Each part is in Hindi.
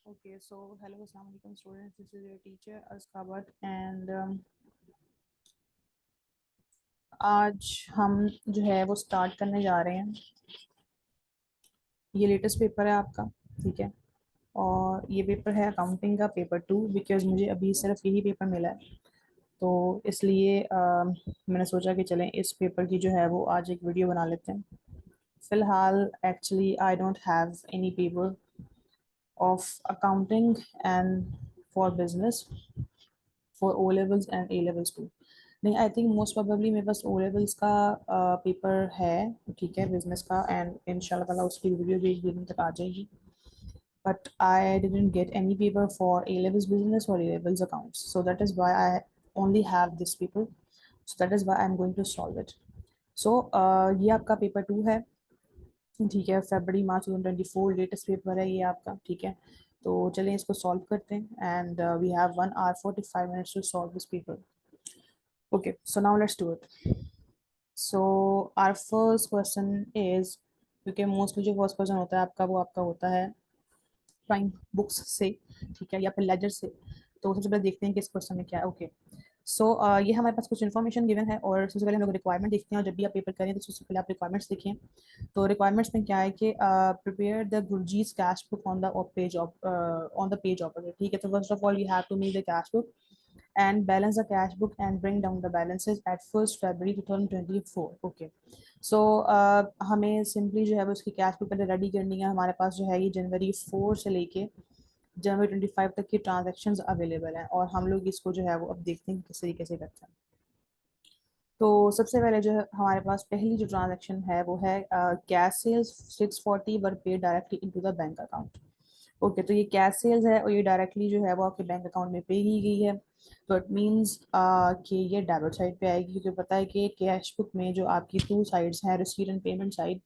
Okay, so hello, assalamu alaikum students. This is your teacher Askabat and आज हम जो है वो स्टार्ट करने जा रहे हैं। ये लेटेस्ट पेपर है आपका, ठीक है। और ये पेपर है अकाउंटिंग का पेपर 2 बिकॉज मुझे अभी सिर्फ यही पेपर मिला है। तो इसलिए मैंने सोचा कि चलें इस पेपर की जो है वो आज एक वीडियो बना लेते हैं। फिलहाल actually I don't have any paper of accounting and for business for O levels and A levels too. नहीं, आई थिंक मोस्ट प्रोबेबली मेरे पास ओ लेवल्स का पेपर है, ठीक है, बिजनेस का, एंड इंशाल्लाह ताला उसकी वीडियो भी एक दिन तक आ जाएगी। But I didn't get any paper for A levels business और A levels accounts, so that is why I only have this paper, so that is why I am going to solve it. सो ये आपका पेपर 2 है, ठीक है। फरवरी मार्च 2024 लेटेस्ट पेपर है ये आपका, ठीक है। तो चलें इसको सॉल्व करते हैं and we have 1 hour 45 minutes to solve this paper. Okay, so now let's do it. So our first question is, क्योंकि मोस्टली जो फर्स्ट क्वेश्चन होता है आपका वो आपका होता है प्राइम बुक्स से, ठीक है, या फिर लेजर से। तो सबसे पहले देखते हैं कि इस क्वेश्चन में क्या है। ओके, सो ये हमारे पास कुछ इन्फॉर्मेशन गिवन है और सबसे पहले हम लोग रिक्वायरमेंट देखते हैं। और जब भी आप पेपर करें तो सबसे पहले आप रिक्वायरमेंट्स देखिए। तो रिक्वायरमेंट्स में क्या है कि prepare the Gurjeet's cash book on the page of, ठीक है। तो first of all you have to meet the cash book and balance the cash book and bring down the balances at 1st February 2024. Okay, so हमें सिंपली जो है वो उसकी कैश बुक पहले रेडी करनी है। हमारे पास जो है ये जनवरी 4 से लेके जनवरी 25 तक की ट्रांजैक्शंस अवेलेबल हैं और हम लोग इसको जो है वो अब देखते हैं किस तरीके से करते हैं। तो सबसे पहले जो है हमारे पास पहली जो ट्रांजैक्शन है वो है cash sales 640 were paid directly into the bank account. Okay, तो ये कैश सेल्स है और ये डायरेक्टली जो है वो आपके बैंक अकाउंट में पे की गई है। तो इट मीन्स कि ये डेबिट साइड पे आएगी, क्योंकि पता है कि कैश बुक में जो आपकी टू साइड्स हैं, रिसीट एंड पेमेंट साइड।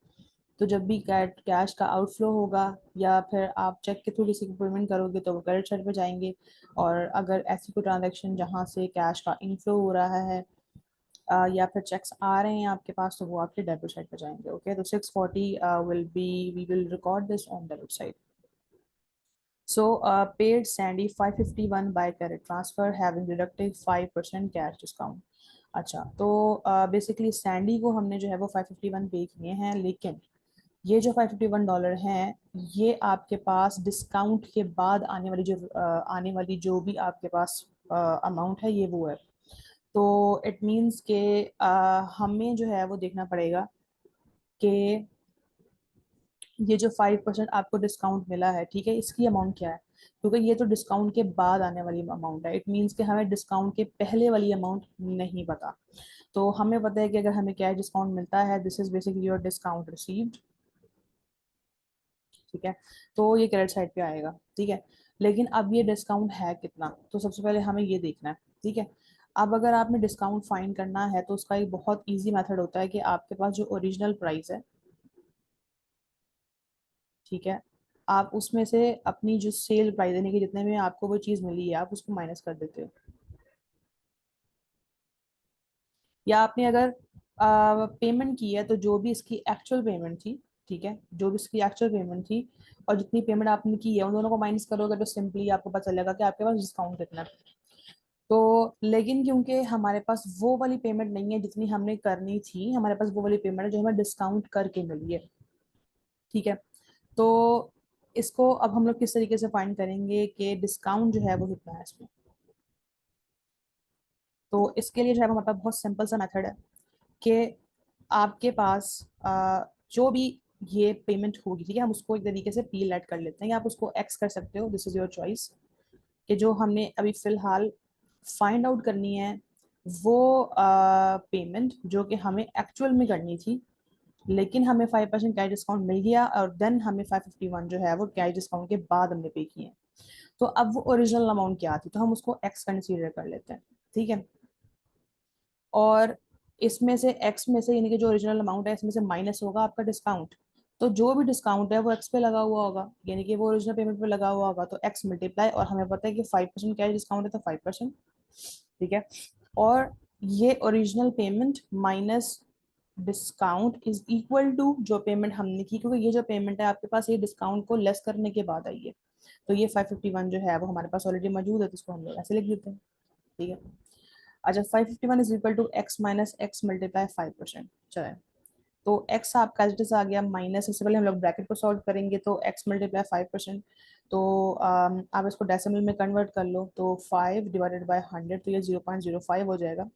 तो जब भी कैश का आउटफ्लो होगा या फिर आप चेक के थ्रू किसी को पेमेंट करोगे तो वो क्रेडिट साइड पे जाएंगे। और अगर ऐसी कोई ट्रांजेक्शन जहाँ से कैश का इनफ्लो हो रहा है या फिर चेक्स आ रहे हैं आपके पास, तो वो आपके डेबिट साइड पे जाएंगे। ओके, तो 640 will be, we will record this on debit side. So, paid Sandy 551 by credit transfer having deducted 5% cash discount. अच्छा, तो बेसिकली सैंडी को हमने जो है वो 551 पे किए हैं, लेकिन ये जो $551 हैं ये आपके पास डिस्काउंट के बाद आने वाली जो भी आपके पास अमाउंट है ये वो है। तो इट मीन्स के हमें जो है वो देखना पड़ेगा कि ये जो 5% आपको डिस्काउंट मिला है, ठीक है, इसकी अमाउंट क्या है, क्योंकि ये तो डिस्काउंट के बाद आने वाली अमाउंट है। इट मीन्स कि हमें डिस्काउंट के पहले वाली अमाउंट नहीं पता। तो हमें पता है कि अगर हमें कैश डिस्काउंट मिलता है, this is basically your discount received, ठीक है। तो ये क्रेडिट साइड पे आएगा, ठीक है। लेकिन अब ये डिस्काउंट है कितना, तो सबसे पहले हमें ये देखना है, ठीक है। अब अगर आपने डिस्काउंट फाइंड करना है तो उसका एक बहुत ईजी मेथड होता है कि आपके पास जो ओरिजिनल प्राइस है, ठीक है, आप उसमें से अपनी जो सेल प्राइस यानी कि जितने में आपको वो चीज़ मिली है आप उसको माइनस कर देते हो। या आपने अगर पेमेंट की है तो जो भी इसकी एक्चुअल पेमेंट थी, ठीक है, जो भी इसकी एक्चुअल पेमेंट थी और जितनी पेमेंट आपने की है उन दोनों को माइनस करोगे तो सिंपली आपको पता चलेगा कि आपके पास डिस्काउंट कितना है। तो लेकिन क्योंकि हमारे पास वो वाली पेमेंट नहीं है जितनी हमने करनी थी, हमारे पास वो वाली पेमेंट है जो हमें डिस्काउंट करके मिली है, ठीक है। तो इसको अब हम लोग किस तरीके से फाइंड करेंगे कि डिस्काउंट जो है वो कितना है इसमें। तो इसके लिए जो है हमारे पास बहुत सिंपल सा मेथड है कि आपके पास जो भी ये पेमेंट होगी, ठीक है, हम उसको एक तरीके से पी लेट कर लेते हैं या आप उसको एक्स कर सकते हो, दिस इज योर चॉइस। कि जो हमने अभी फिलहाल फाइंड आउट करनी है वो पेमेंट जो कि हमें एक्चुअल में करनी थी, लेकिन हमें 5% कैश डिस्काउंट मिल गया और देन हमें 551 जो है वो कैश डिस्काउंट के बाद हमने पे किए हैं। तो अब वो ओरिजिनल अमाउंट क्या थी, तो हम उसको एक्स कंसीडर कर लेते हैं, ठीक है। और इसमें से एक्स में से यानी कि जो ओरिजिनल अमाउंट है इसमें से माइनस होगा आपका डिस्काउंट। तो जो भी डिस्काउंट है वो एक्स पे लगा हुआ होगा, यानी कि वो ओरिजिनल पेमेंट पे लगा हुआ होगा, तो एक्स मल्टीप्लाई, और हमें पता है कि 5% कैश डिस्काउंट है तो 5%, ठीक है। और ये original payment minus discount is equal to जो पेमेंट हमने की, क्योंकि ये जो पेमेंट है आपके पास ये डिस्काउंट को लेस करने के बाद आई है। तो ये 551 जो है वो हमारे पास ऑलरेडी मौजूद है, तो इसको हम लोग ऐसे लिख देते हैं। ठीक है। अच्छा, 551 is equal to x minus x multiply 5%। चले, तो x आपका एज इट इज आ गया माइनस, सबसे पहले हम लोग ब्रैकेट को सॉल्व करेंगे, तो x मल्टीप्लाई 5%। तो आप इसको डेसिमल में कन्वर्ट कर लो, तो 5 डिवाइडेड बाय 100, तो ये 0.05 हो जाएगा।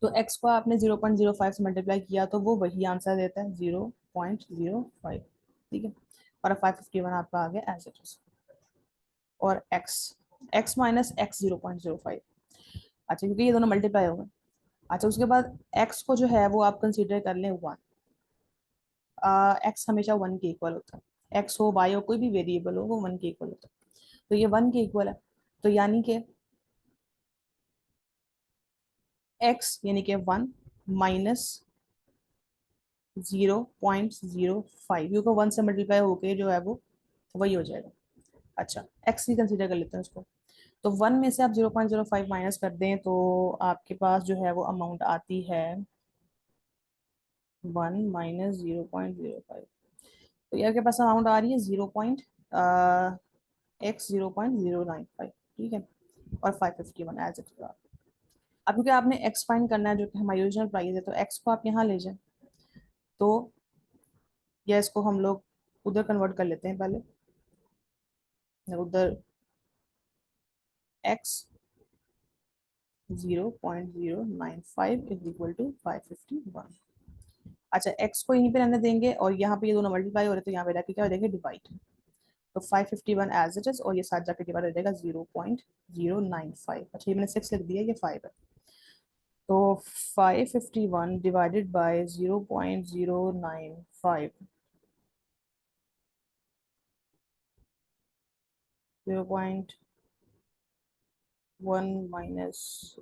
तो x को आपने 0.05 से मल्टीप्लाई किया तो वो वही आंसर देता है, 0.05। ठीक है। और 551 आपका आ गया एज इट इज। और x माइनस एक्स 0.05। अच्छा, क्योंकि ये दोनों मल्टीप्लाई हो गए। अच्छा, उसके बाद x को जो है वो आप कंसीडर कर लें 1। एक्स हमेशा 1 के इक्वल होता है, एक्स हो वाई हो कोई भी वेरिएबल हो, वो 1 के इक्वल होता है। तो ये 1 के इक्वल है, तो यानी कि एक्स यानी कि 1 माइनस 0.05, क्योंकि 1 से मल्टीप्लाई होके जो है वो वही हो जाएगा। अच्छा, एक्स ही कंसीडर कर लेते हैं उसको। तो 1 में से आप 0.05 माइनस कर दें तो आपके पास जो है वो अमाउंट आती है 1 माइनस 0.05। तो ये आपके पास अमाउंट आ रही है 0.095। ठीक है। और 551 एज इट इज। अब क्योंकि आपने एक्स फाइंड करना है जो कि हमारी ओरिजिनल प्राइस है, तो एक्स को आप यहाँ ले जाएं, तो या इसको हम लोग उधर कन्वर्ट कर लेते हैं पहले, उधर एक्स 0.095 इज इक्वल टू 551। अच्छा, एक्स को यहीं पे रहने देंगे और यहाँ पे ये दोनों मल्टीप्लाई हो रहे, तो यहाँ पे जाके क्या हो जाएगा, डिवाइड। तो 551 एज इट इज, और ये साथ जाके डिवाइड हो जाएगा 0.095। अच्छा, ये मैंने 6 लिख दिया, ये 5 है। तो 551 डिवाइडेड बाय 0.095, 0.1 माइनस,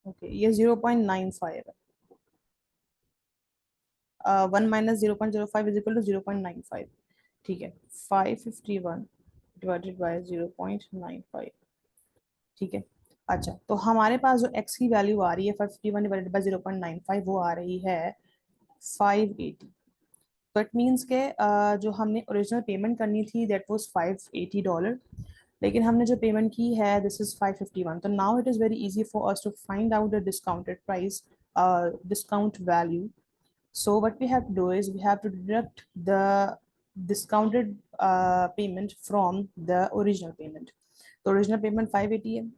ओके, ये 0.95 है। 1 - 0.05 इज इक्वल टू 0.95। ठीक है। 551 डिवाइडेड बाय 0.95। ठीक है। अच्छा, तो हमारे पास जो x की वैल्यू आ रही है 551 डिवाइडेड बाय 0.95, वो आ रही है 580। तो इट मीन्स के जो हमने ओरिजिनल पेमेंट करनी थी दैट वाज $580, लेकिन हमने जो पेमेंट की है दिस इज 551। तो now it is very easy for us to find out the discounted price, discount value. So what we have to do is we have to deduct the discounted payment from the original payment. तो original payment 580 है,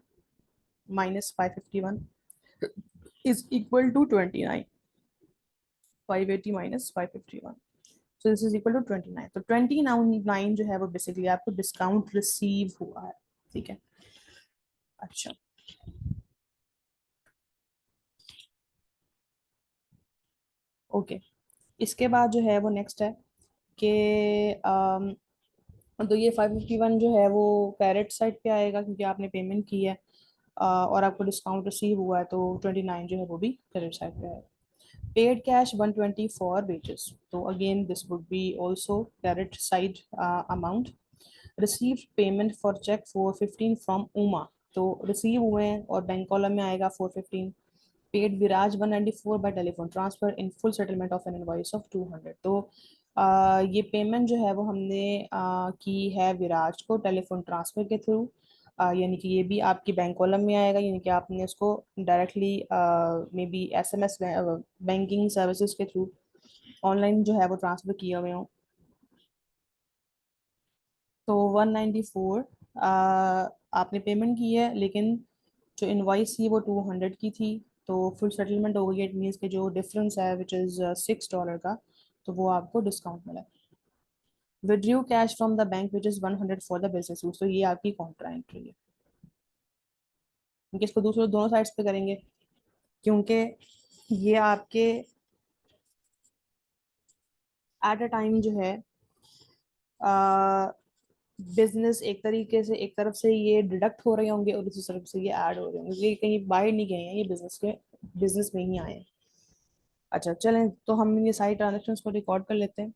minus 551 is equal to 29। 580 minus 551, so this is equal to 29। तो 29 जो है वो बेसिकली आपको डिस्काउंट रिसीव हुआ है। ठीक है। अच्छा, ओके। इसके बाद जो है वो नेक्स्ट है कि तो ये 551 जो है वो कैरेट साइड पे आएगा क्योंकि आपने पेमेंट की है, और आपको डिस्काउंट रिसीव हुआ है, तो 29 जो है वो भी क्रेडिट साइड पे आएगा। पेड कैश 120 फॉर वेजेस, तो again this would be also credit side amount. Received payment for cheque 415 from Uma, तो रिसीव हुए हैं और बैंक कॉलम में आएगा 415। Paid Viraj 194 bye telephone transfer in full settlement of N invoice of 200। तो ये पेमेंट जो है वो हमने की है विराज को टेलीफोन ट्रांसफर के थ्रू, यानी कि ये भी आपकी बैंक कॉलम में आएगा, यानी कि आपने उसको directly may be SMS banking services के थ्रू ऑनलाइन जो है वो ट्रांसफर किए हुए हो। तो 194 आपने पेमेंट की है, लेकिन जो इनवॉइस थी वो 200 की थी, तो फुल सेटलमेंट हो गई है। इट मीन्स के जो डिफरेंस है विच इज़ $6 का, तो वो आपको डिस्काउंट मिला। Withdrew cash from the bank which is 100 for the business use, तो ये आपकी कॉन्ट्रा एंट्री है। क्योंकि इसको दूसरे दोनों साइड्स पे करेंगे, क्योंकि ये आपके एट अ टाइम जो है बिजनेस एक तरीके से, एक तरफ से ये डिडक्ट हो रहे होंगे और दूसरी तरफ से ये ऐड हो रहे होंगे, ये कहीं बाहर नहीं गए हैं, ये बिजनेस में ही आए हैं। अच्छा, चलें तो हम ये सारी ट्रांजेक्शन्स को रिकॉर्ड कर लेते हैं।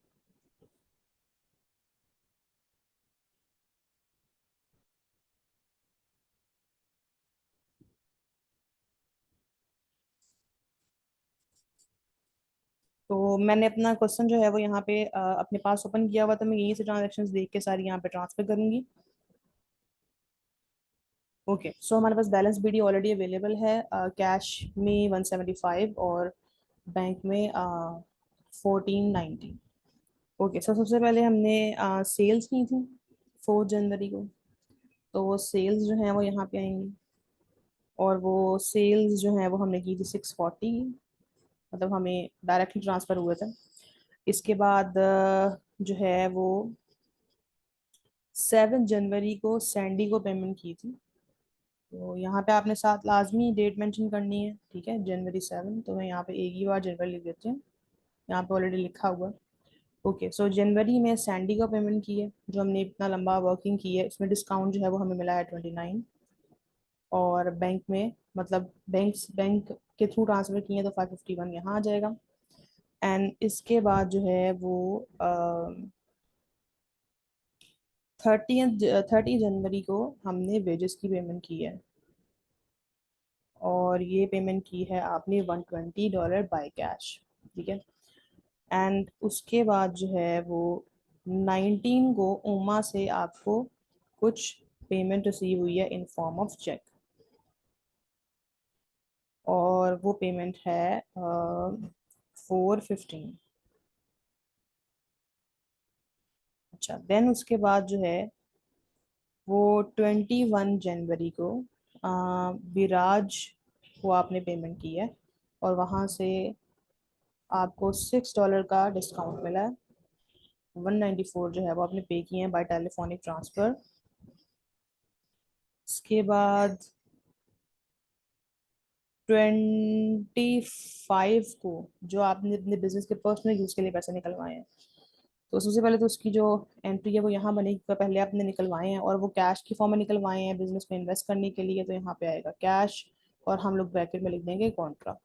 तो मैंने अपना क्वेश्चन जो है वो यहाँ पे अपने पास ओपन किया हुआ, तो मैं यहीं से ट्रांजेक्शन्स देख के सारी यहाँ पे ट्रांसफर करूंगी। ओके, सो हमारे पास बैलेंस बीडी ऑलरेडी अवेलेबल है, कैश में 175 और बैंक में 1490। ओके, सो सबसे पहले हमने सेल्स की थी 4 जनवरी को, तो वो सेल्स जो है वो यहाँ पे आएंगी, और वो सेल्स जो है वो हमने की थी 640, मतलब हमें डायरेक्टली ट्रांसफर हुए थे। इसके बाद जो है वो 7 जनवरी को सैंडी को पेमेंट की थी। तो यहाँ पे आपने साथ लाजमी डेट मेंशन करनी है, ठीक है, जनवरी 7, तो मैं यहाँ पे एक ही बार जनवरी लिख देती हूँ, यहाँ पे ऑलरेडी लिखा हुआ है। ओके, सो जनवरी में सैंडी का पेमेंट की है, जो हमने इतना लंबा वर्किंग की है, इसमें डिस्काउंट जो है वो हमें मिला है 29। और बैंक में, मतलब बैंक के थ्रू ट्रांसफर किए तो 551 यहाँ आ जाएगा। एंड इसके बाद जो है वो 30 जनवरी को हमने वेजेस की पेमेंट की है, और ये पेमेंट की है आपने $120 बाय कैश, ठीक है। एंड उसके बाद जो है वो 19 को उमा से आपको कुछ पेमेंट रिसीव हुई है इन फॉर्म ऑफ चेक, और वो पेमेंट है 415। अच्छा, देन उसके बाद जो है वो 21 जनवरी को विराज को आपने पेमेंट की है, और वहाँ से आपको $6 का डिस्काउंट मिला है। 194 जो है वो आपने पे किए हैं बाय टेलीफोनिक ट्रांसफर। इसके बाद 25 को जो आपने अपने बिजनेस के पर्सनल यूज के लिए पैसे निकलवाए हैं, तो सबसे पहले तो उसकी जो एंट्री है वो यहाँ बनेगी, तो पहले आपने निकलवाए हैं और वो कैश की फॉर्म में निकलवाए हैं बिजनेस में इन्वेस्ट करने के लिए, तो यहाँ पे आएगा कैश, और हम लोग ब्रैकेट में लिख देंगे कॉन्ट्रा।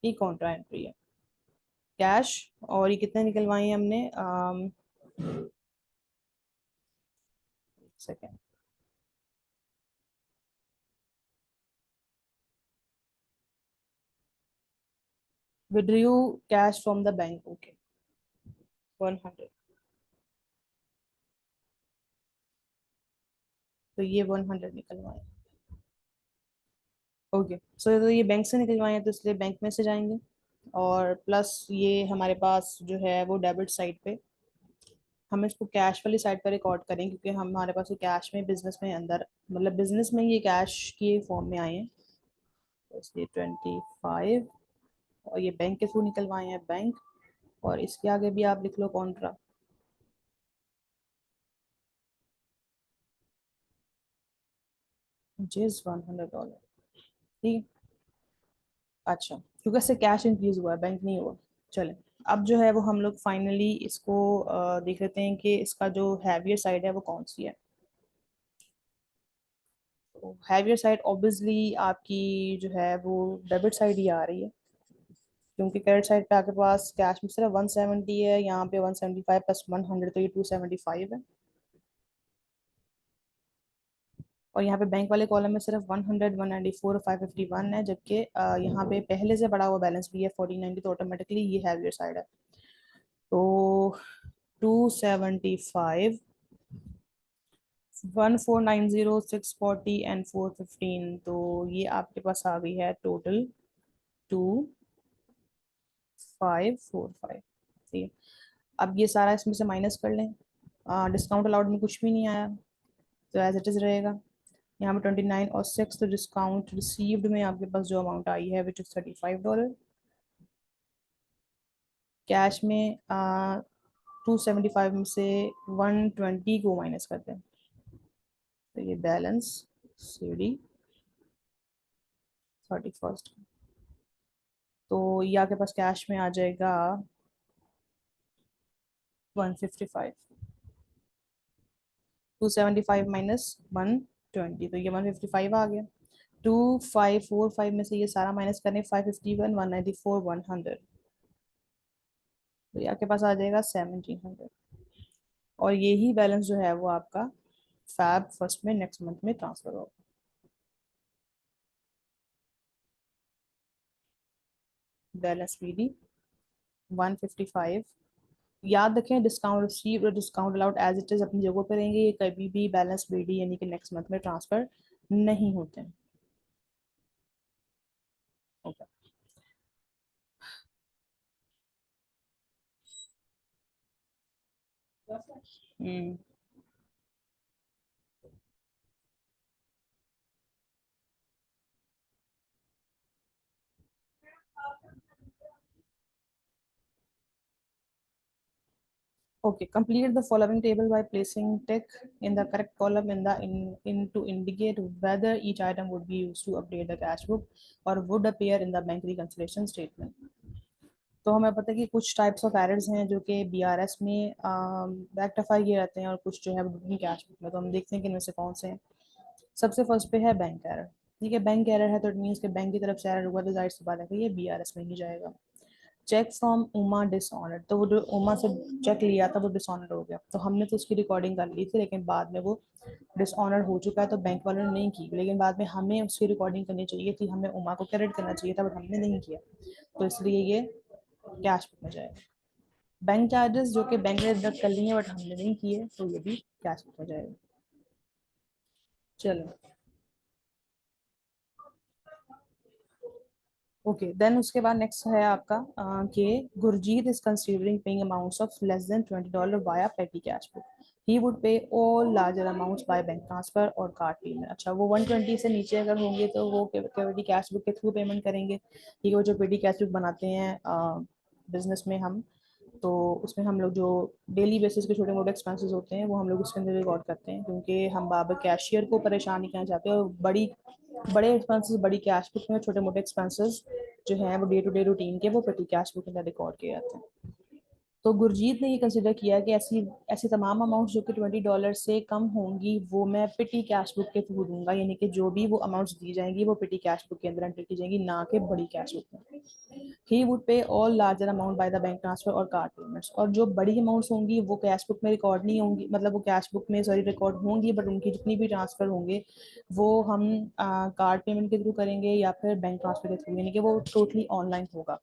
ये कॉन्ट्रा एंट्री है, कैश। और ये कितने निकलवाए हैं हमने, second, withdrew cash from the bank, okay, 100, तो ये 100 निकलवाए। ओके, सो तो ये बैंक से निकलवाए हैं, तो इसलिए बैंक में से जाएंगे, और प्लस ये हमारे पास जो है वो डेबिट साइड पे, हम इसको कैश वाली साइड पर रिकॉर्ड करें, क्योंकि हमारे पास ये कैश में बिजनेस में अंदर, मतलब बिजनेस में ये कैश के फॉर्म में आए हैं, तो इसलिए 25, और ये बैंक के थ्रू निकलवाए हैं बैंक, और इसके आगे भी आप लिख लो कॉन्ट्रा, जिस $100, ठीक है। अच्छा, क्योंकि इससे कैश इंक्रीज हुआ है, बैंक नहीं हुआ। चले, अब जो है वो हम लोग फाइनली इसको देख लेते हैं कि इसका जो हैवियर साइड है वो कौन सी है। तो हैवियर साइड ऑब्वियसली आपकी जो है वो डेबिट साइड ही आ रही है, क्योंकि क्रेडिट साइड पे आपके पास कैश में सिर्फ 170 है, यहाँ पे 175 प्लस 100, तो ये 275 है। और यहाँ पे बैंक वाले कॉलम में सिर्फ 100, 194 और 551 है, जबकि यहाँ पे पहले से बढ़ा हुआ बैलेंस भी है 1490, तो ऑटोमेटिकली ये हैवियर साइड है। तो 275, 1490, 640 एंड 415, तो ये आपके पास आ गई है टोटल 2545, ठीक है। अब ये सारा इसमें से माइनस कर लें, डिस्काउंट अलाउड में कुछ भी नहीं आया, तो एज इट इज रहेगा। यहाँ पे 29 और 6, तो डिस्काउंट रिसीव्ड में आपके पास जो अमाउंट आई है विच इज $35, कैश में 275 में से 120 को माइनस करते हैं, तो ये बैलेंस CD 31, तो ये आपके पास कैश में आ जाएगा 155, 275 माइनस 120, तो ये 155 आ गया। 2545 में से ये सारा माइनस करने, 551, 194, 100, तो ये आपके पास आ जाएगा 1700, और यही बैलेंस जो है वो आपका Feb 1 में नेक्स्ट मंथ में ट्रांसफर होगा। Balance PD 155। याद रखें डिस्काउंट रिसीव और discount allowed as it is अपनी जगह पे रहेंगे, ये कभी भी बैलेंस बीडी यानी कि नेक्स्ट मंथ में ट्रांसफर नहीं होते हैं। Okay. Hmm. Okay, complete the following table by placing tick in the correct column in to indicate whether each item would be used to update the cash book or would appear in the bank reconciliation statement. तो हमें पता है कि कुछ टाइप्स ऑफ एरर्स हैं जो कि बीआरएस में रेक्टिफाई किए जाते हैं और कुछ जो है वो कैश बुक में। तो हम देखते हैं कि इनमें से कौन से हैं। सबसे फर्स्ट पे है बैंक एरर। ठीक है, बैंक एरर है तो इट मीन्स कि बैंक की तरफ से एरर हुआ तो जाहिर सी बात है कि ये बीआरएस में ही जाएगा। चेक फ्रॉम उमा डिसऑनर्ड, तो वो जो उमा से चेक लिया था वो डिसऑनर्ड हो गया, तो हमने तो उसकी रिकॉर्डिंग कर ली थी लेकिन बाद में वो डिसऑनर हो चुका है तो बैंक वालों ने नहीं की, लेकिन बाद में हमें उसकी रिकॉर्डिंग करनी चाहिए थी, हमें उमा को क्रेडिट करना चाहिए था बट हमने नहीं किया, तो इसलिए ये कैश बुक में जाएगा। बैंक चार्जेस जो कि बैंक ने डिडक्ट कर लिए हैं बट हमने नहीं किए तो ये भी कैश बुक में जाएगा। चलो ओके देन उसके बाद नेक्स्ट है आपका कि Gurjeet is considering paying amounts of less than $20 via petty cash book. He would pay all larger amounts by bank transfer और कार्ड पेमेंट। अच्छा, वो 120 से नीचे अगर होंगे तो वो पेटी कैश बुक के थ्रू पेमेंट करेंगे। ठीक है, वो जो पेटी कैश बुक बनाते हैं बिजनेस में हम, तो उसमें हम लोग जो डेली बेसिस के छोटे मोटे एक्सपेंसेस होते हैं वो हम लोग उसके अंदर रिकॉर्ड करते हैं, क्योंकि हम बाबर कैशियर को परेशान नहीं करना चाहते और बड़े एक्सपेंसेस बड़ी कैश बुक में, छोटे मोटे एक्सपेंसेस जो है वो डे टू डे रूटीन के वो पेटी कैश बुक के अंदर रिकॉर्ड किए जाते हैं। तो गुरजीत ने ये कंसिडर किया कि ऐसी ऐसी तमाम अमाउंट्स जो कि $20 से कम होंगी वो मैं पिटी कैश बुक के थ्रू दूंगा, यानी कि जो भी वो अमाउंट्स दी जाएंगी वो पिटी कैश बुक के अंदर एंटर की जाएंगी, ना कि बड़ी कैश बुक में। ही would pay all larger amount by the bank transfer और कार्ड पेमेंट्स, और जो बड़ी अमाउंट्स होंगी वो कैश बुक में रिकॉर्ड नहीं होंगी, मतलब वो कैश बुक में सॉरी रिकॉर्ड होंगी बट उनकी जितनी भी ट्रांसफर होंगे वो हम कार्ड पेमेंट के थ्रू करेंगे या फिर बैंक ट्रांसफर के थ्रू, यानी कि वो टोटली ऑनलाइन होगा।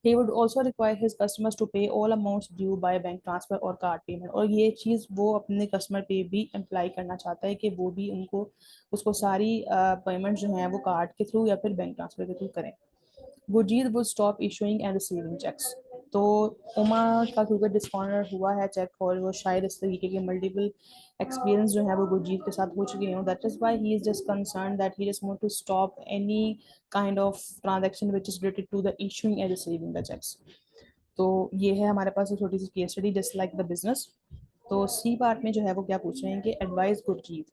He would also require his customers to pay all amounts due by bank transfer और card payment, और ये चीज़ वो अपने कस्टमर पे भी अप्लाई करना चाहता है कि वो भी उनको उसको सारी पेमेंट जो है वो कार्ड के थ्रू या फिर बैंक ट्रांसफर के थ्रू करें। Gurjeet would stop issuing and receiving checks। तो उमा का क्योंकि डिस्काउंट हुआ है चेक और वो शायद इस तरीके के मल्टीपल एक्सपीरियंस जो है वो गुरजीत के साथ हो चुके हैं, that is why he is just concern that he just want to stop any kind of transaction which is related to the issuing and receiving the cheques. तो ये है हमारे पास एक छोटी सी case study just like the business. तो सी पार्ट में जो है वो क्या पूछ रहे हैं कि एडवाइस गुरजीत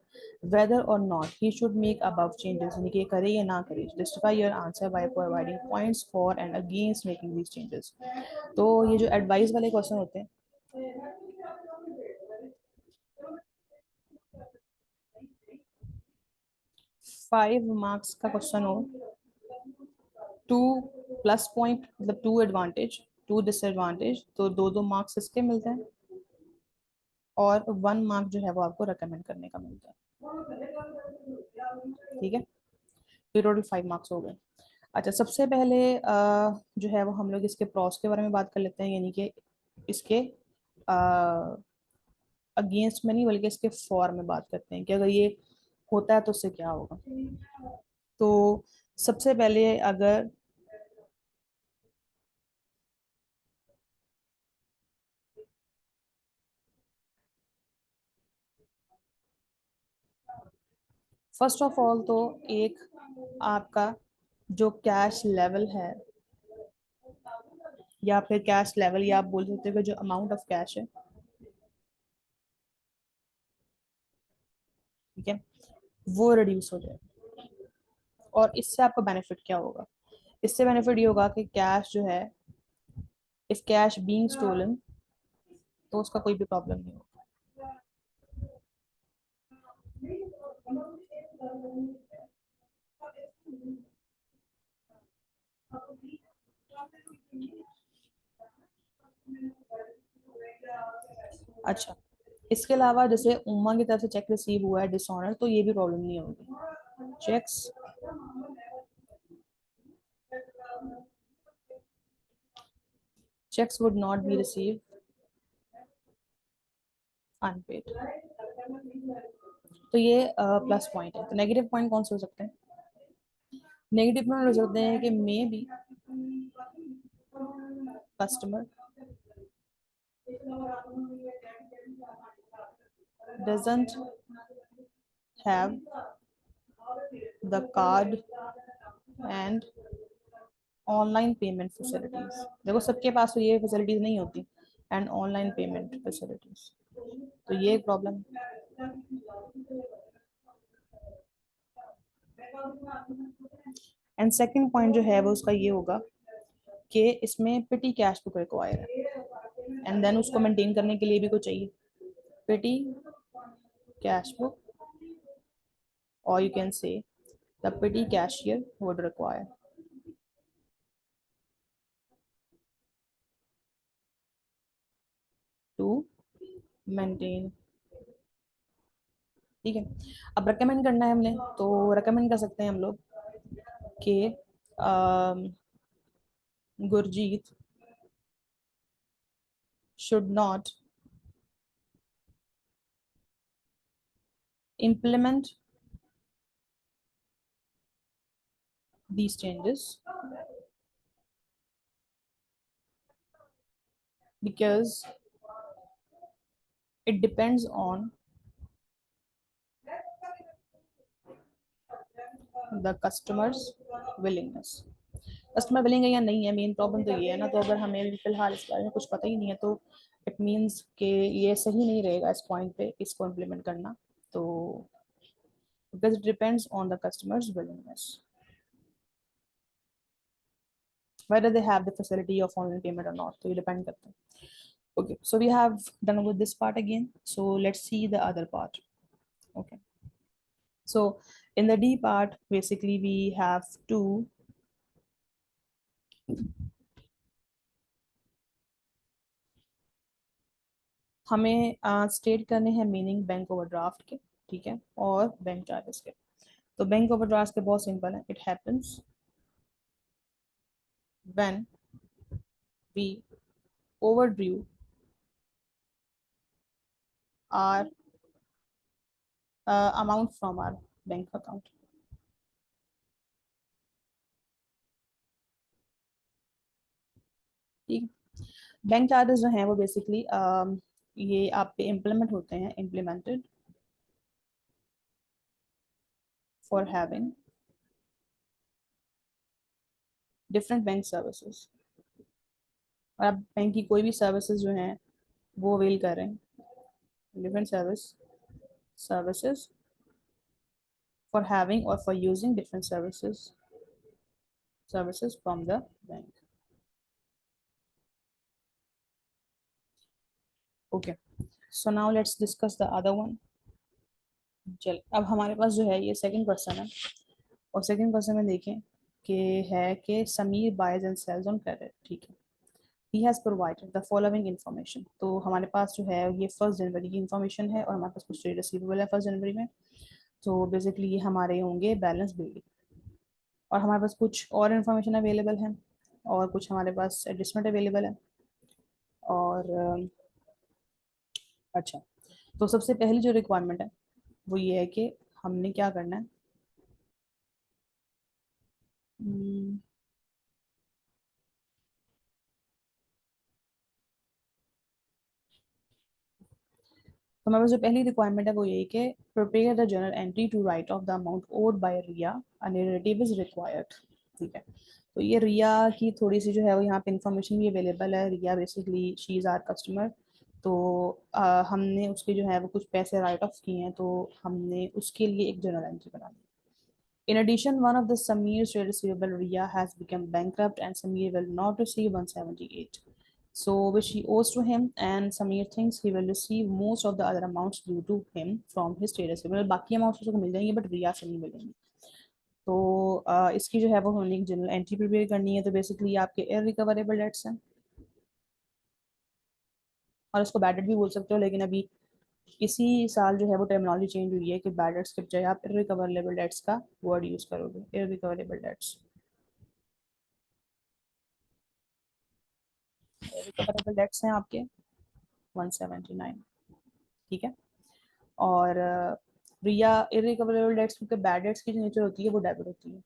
वेदर और not he should make above changes, यानी कि करे या ना करे, justify your answer by providing points for and against making these changes. तो ये जो एडवाइस वाले क्वेश्चन होते हैं, 5 मार्क्स का क्वेश्चन हो, 2 प्लस पॉइंट मतलब 2 एडवांटेज 2 डिसएडवांटेज, तो 2 2 मार्क्स इसके मिलते हैं और 1 मार्क जो है वो आपको रिकमेंड करने का मिलता है। ठीक है, तो टोटल 5 मार्क्स हो गए। अच्छा, सबसे पहले जो है वो हम लोग इसके प्रॉस के बारे में बात कर लेते हैं, यानी कि इसके अगेंस्ट में नहीं बल्कि इसके फॉर में बात करते हैं कि अगर ये होता है तो उससे क्या होगा। तो सबसे पहले अगर फर्स्ट ऑफ ऑल तो एक आपका जो कैश लेवल है या फिर कैश लेवल या आप बोल सकते हो कि जो अमाउंट ऑफ कैश है, ठीक है, वो रिड्यूस हो जाए। और इससे आपको बेनिफिट क्या होगा? इससे बेनिफिट ये होगा कि कैश जो है, इफ कैश बीइंग स्टोलन, तो उसका कोई भी प्रॉब्लम नहीं होगा। अच्छा, इसके अलावा जैसे उमा की तरफ से चेक रिसीव हुआ है डिसऑनर, तो ये भी प्रॉब्लम नहीं होगी। Cheques checks would not be received unpaid। तो ये प्लस पॉइंट है। तो नेगेटिव पॉइंट कौन से हो सकते हैं? नेगेटिव पॉइंट हो सकते हैं कि may be customer doesn't have the card and online payment facilities. देखो सबके पास तो ये फैसिलिटीज नहीं होती, एंड ऑनलाइन पेमेंट फैसिलिटीज, तो ये एक प्रॉब्लम। एंड सेकंड पॉइंट जो है वो उसका ये होगा कि इसमें पिटी कैश बुक रिक्वायर है, एंड देन उसको मेंटेन करने के लिए भी कुछ चाहिए, petty cash book, or you can say the petty cashier would require to maintain। ठीक है, अब रेकमेंड करना है हमने, तो रेकमेंड कर सकते हैं हम लोग कि Gurjeet should not implement these changes because it depends on the customer's willingness। Customer willing है या नहीं है, मेन प्रॉब्लम तो ये है ना। तो अगर हमें फिलहाल इस बारे में कुछ पता ही नहीं है, तो इट मीन्स कि ये सही नहीं रहेगा इस पॉइंट पे इसको इम्प्लीमेंट करना। तो because it depends on the customer's willingness whether they have the facility of online payment or not, तो ये depend करता है। Okay, so we have done with this part again, so let's see the other part। Okay, so in the D part basically we have to हमें स्टेट करने हैं मीनिंग बैंक ओवरड्राफ्ट के, ठीक है, और बैंक चार्जेस के। तो बैंक ओवरड्राफ्ट के बहुत सिंपल है, it happens when we overdrew our amount from our bank account। ठीक, बैंक चार्जेस जो हैं वो बेसिकली ये आप पे इम्प्लीमेंट होते हैं, implemented for having different bank services. और आप बैंक की कोई भी सर्विसेज जो हैं वो अवेल कर रहे हैं, डिफरेंट सर्विसेज फॉर हैविंग और for using different services from the bank. Okay, so now let's discuss the other one. चल अब हमारे पास जो है ये सेकंड क्वेश्चन है, और सेकंड क्वेश्चन में देखें कि है कि Sameer buys and sales on credit. ठीक है, he has provided the following information. तो हमारे पास जो है ये 1 जनवरी की इन्फॉर्मेशन है, और हमारे पास कुछ ट्रेड रिसीवेबल है 1 जनवरी में। तो बेसिकली ये हमारे होंगे बैलेंस बिल्डिंग, और हमारे पास कुछ और इन्फॉर्मेशन अवेलेबल है, और कुछ हमारे पास एडजस्टमेंट अवेलेबल है। और अच्छा, तो सबसे पहली जो रिक्वायरमेंट है वो ये है कि हमने क्या करना है, हम्म, तो हमारे पास जो पहली रिक्वायरमेंट है वो ये कि prepare the journal entry to write off the amount owed by Riya, a narrative is required. ठीक है, तो ये रिया की थोड़ी सी जो है वो यहाँ पे इंफॉर्मेशन भी अवेलेबल है। Riya basically she is our customer. तो हमने उसके जो है वो कुछ पैसे राइट ऑफ किए हैं, तो हमने उसके लिए एक जर्नल एंट्री बना दी। In addition, one of the Samir's trade receivable, Ria, has become bankrupt and Samir will not receive 178. So, which he owes to him, and Samir thinks he will receive most of the other amounts due to him from his trade receivable। बाकी अमाउंट्स उसको मिल जाएंगे, बट रिया से नहीं मिलेंगी। तो इसकी जो है वो हमने एक जनरल एंट्री प्रिपेयर करनी है। तो बेसिकली आपके इररिकवरेबल डेट्स हैं, और इसको बैड डेट भी बोल सकते हो, लेकिन अभी इसी साल जो है वो टर्मिनोलॉजी चेंज हुई है कि बैड डेट्स के बजाय आप इररिकवरेबल डेट्स का वर्ड यूज करोगे, इररिकवरेबल डेट्स। रिकवरेबल डेट्स हैं आपके 179, ठीक है। और रिया इरिकवरेबल डेट्स, क्योंकि बैड डेट्स की जो नेचर होती है वो डेबिट होती है,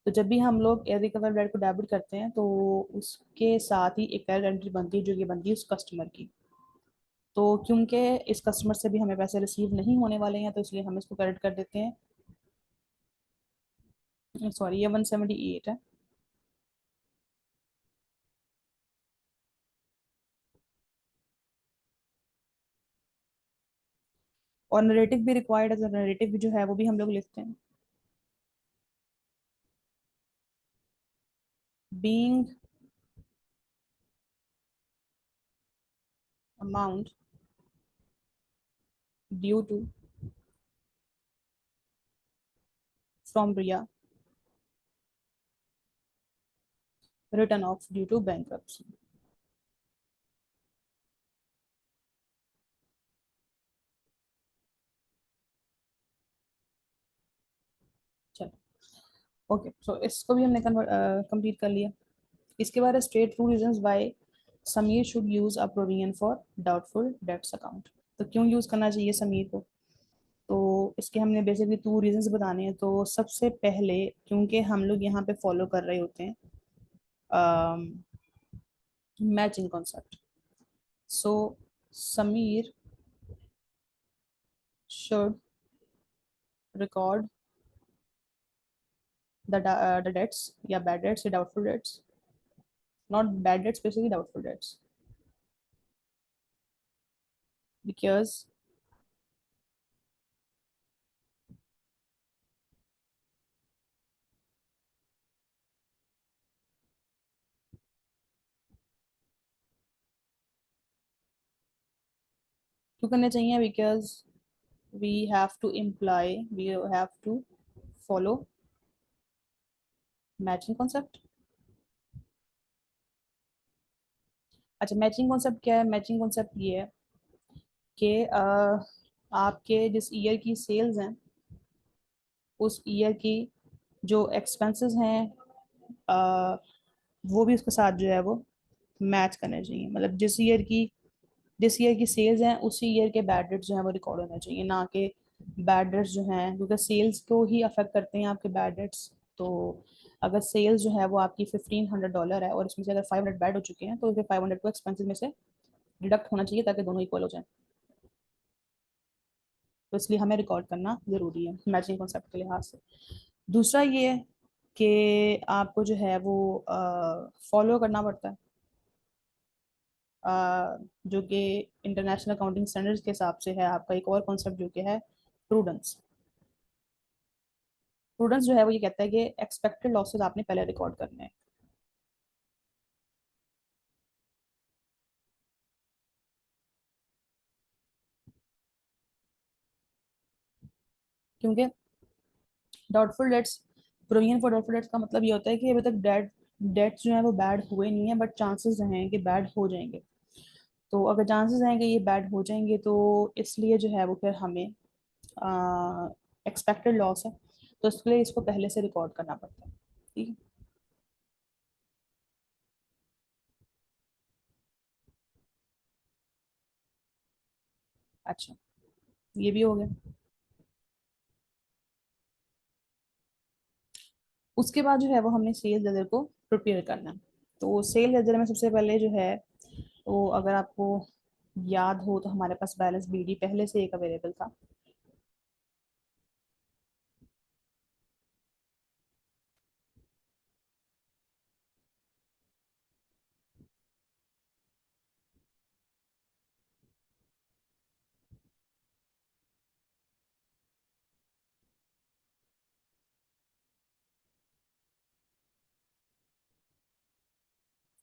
तो जब भी हम लोग इरिकवरेबल डेट को डेबिट करते हैं तो उसके साथ ही एक क्रेडिट एंट्री बनती है जो कि बनती है उस कस्टमर की। तो क्योंकि इस कस्टमर से भी हमें पैसे रिसीव नहीं होने वाले हैं तो इसलिए हम इसको क्रेडिट कर देते हैं। सॉरी, ये 178 है। और नरेटिव भी रिक्वायर्ड है, तो नरेटिव भी जो है वो भी हम लोग लिखते हैं। Being amount due to from Riya return of due to bankruptcy. चलो, ओके, सो इसको भी हमने कंप्लीट कर लिया। इसके बाद straight through reasons why Sameer should use a provision for doubtful debts account. तो क्यों यूज करना चाहिए समीर को? तो इसके हमने बेसिकली टू रीजंस बताने हैं। तो सबसे पहले, क्योंकि हम लोग यहाँ पे फॉलो कर रहे होते हैं matching concept. So Sameer should record the debts या बैड डेट्स या doubtful debts, not bad debts, basically doubtful debts, because क्यों करने चाहिए? Because we have to imply, we have to follow matching concept. अच्छा, मैचिंग कॉन्सेप्ट क्या है? मैचिंग कॉन्सेप्ट ये है कि आपके जिस ईयर की सेल्स हैं उस ईयर की जो एक्सपेंसेस हैं अ, वो भी उसके साथ जो है वो मैच करने चाहिए। मतलब जिस ईयर की सेल्स हैं उसी ईयर के बैड डेट्स जो है वो रिकॉर्ड होने चाहिए, ना कि बैड डेट्स जो हैं, क्योंकि सेल्स को ही अफेक्ट करते हैं आपके बैड डेट्स। तो अगर सेल्स जो है वो आपकी $1500 है और इसमें से अगर 500 बैड हो चुके हैं तो फिर 500 को एक्सपेंसिव में से डिडक्ट होना चाहिए ताकि दोनों इक्वल हो जाए। तो इसलिए हमें रिकॉर्ड करना जरूरी है मैचिंग कॉन्सेप्ट के लिहाज से। दूसरा ये है कि आपको जो है वो फॉलो करना पड़ता है जो कि इंटरनेशनल अकाउंटिंग स्टैंडर्ड्स के हिसाब से है आपका एक और कॉन्सेप्ट जो कि है प्रूडेंस। प्रूडेंस जो है वो ये कहता है कि एक्सपेक्टेड लॉसेस आपने पहले रिकॉर्ड करने हैं, क्योंकि doubtful debts, provision for doubtful dates का मतलब ये होता है कि अभी तक डेट्स जो है वो बैड हुए नहीं है, बट चांसेस हैं कि बैड हो जाएंगे। तो अगर चांसेस हैं कि ये बैड हो जाएंगे तो इसलिए जो है वो फिर हमें एक्सपेक्टेड लॉस है तो इसके लिए इसको पहले से रिकॉर्ड करना पड़ता है, ठीक है। अच्छा, ये भी हो गया। उसके बाद जो है वो हमने सेल लेजर को प्रिपेयर करना है। तो सेल लेजर में सबसे पहले जो है, तो अगर आपको याद हो तो हमारे पास बैलेंस बीडी पहले से एक अवेलेबल था।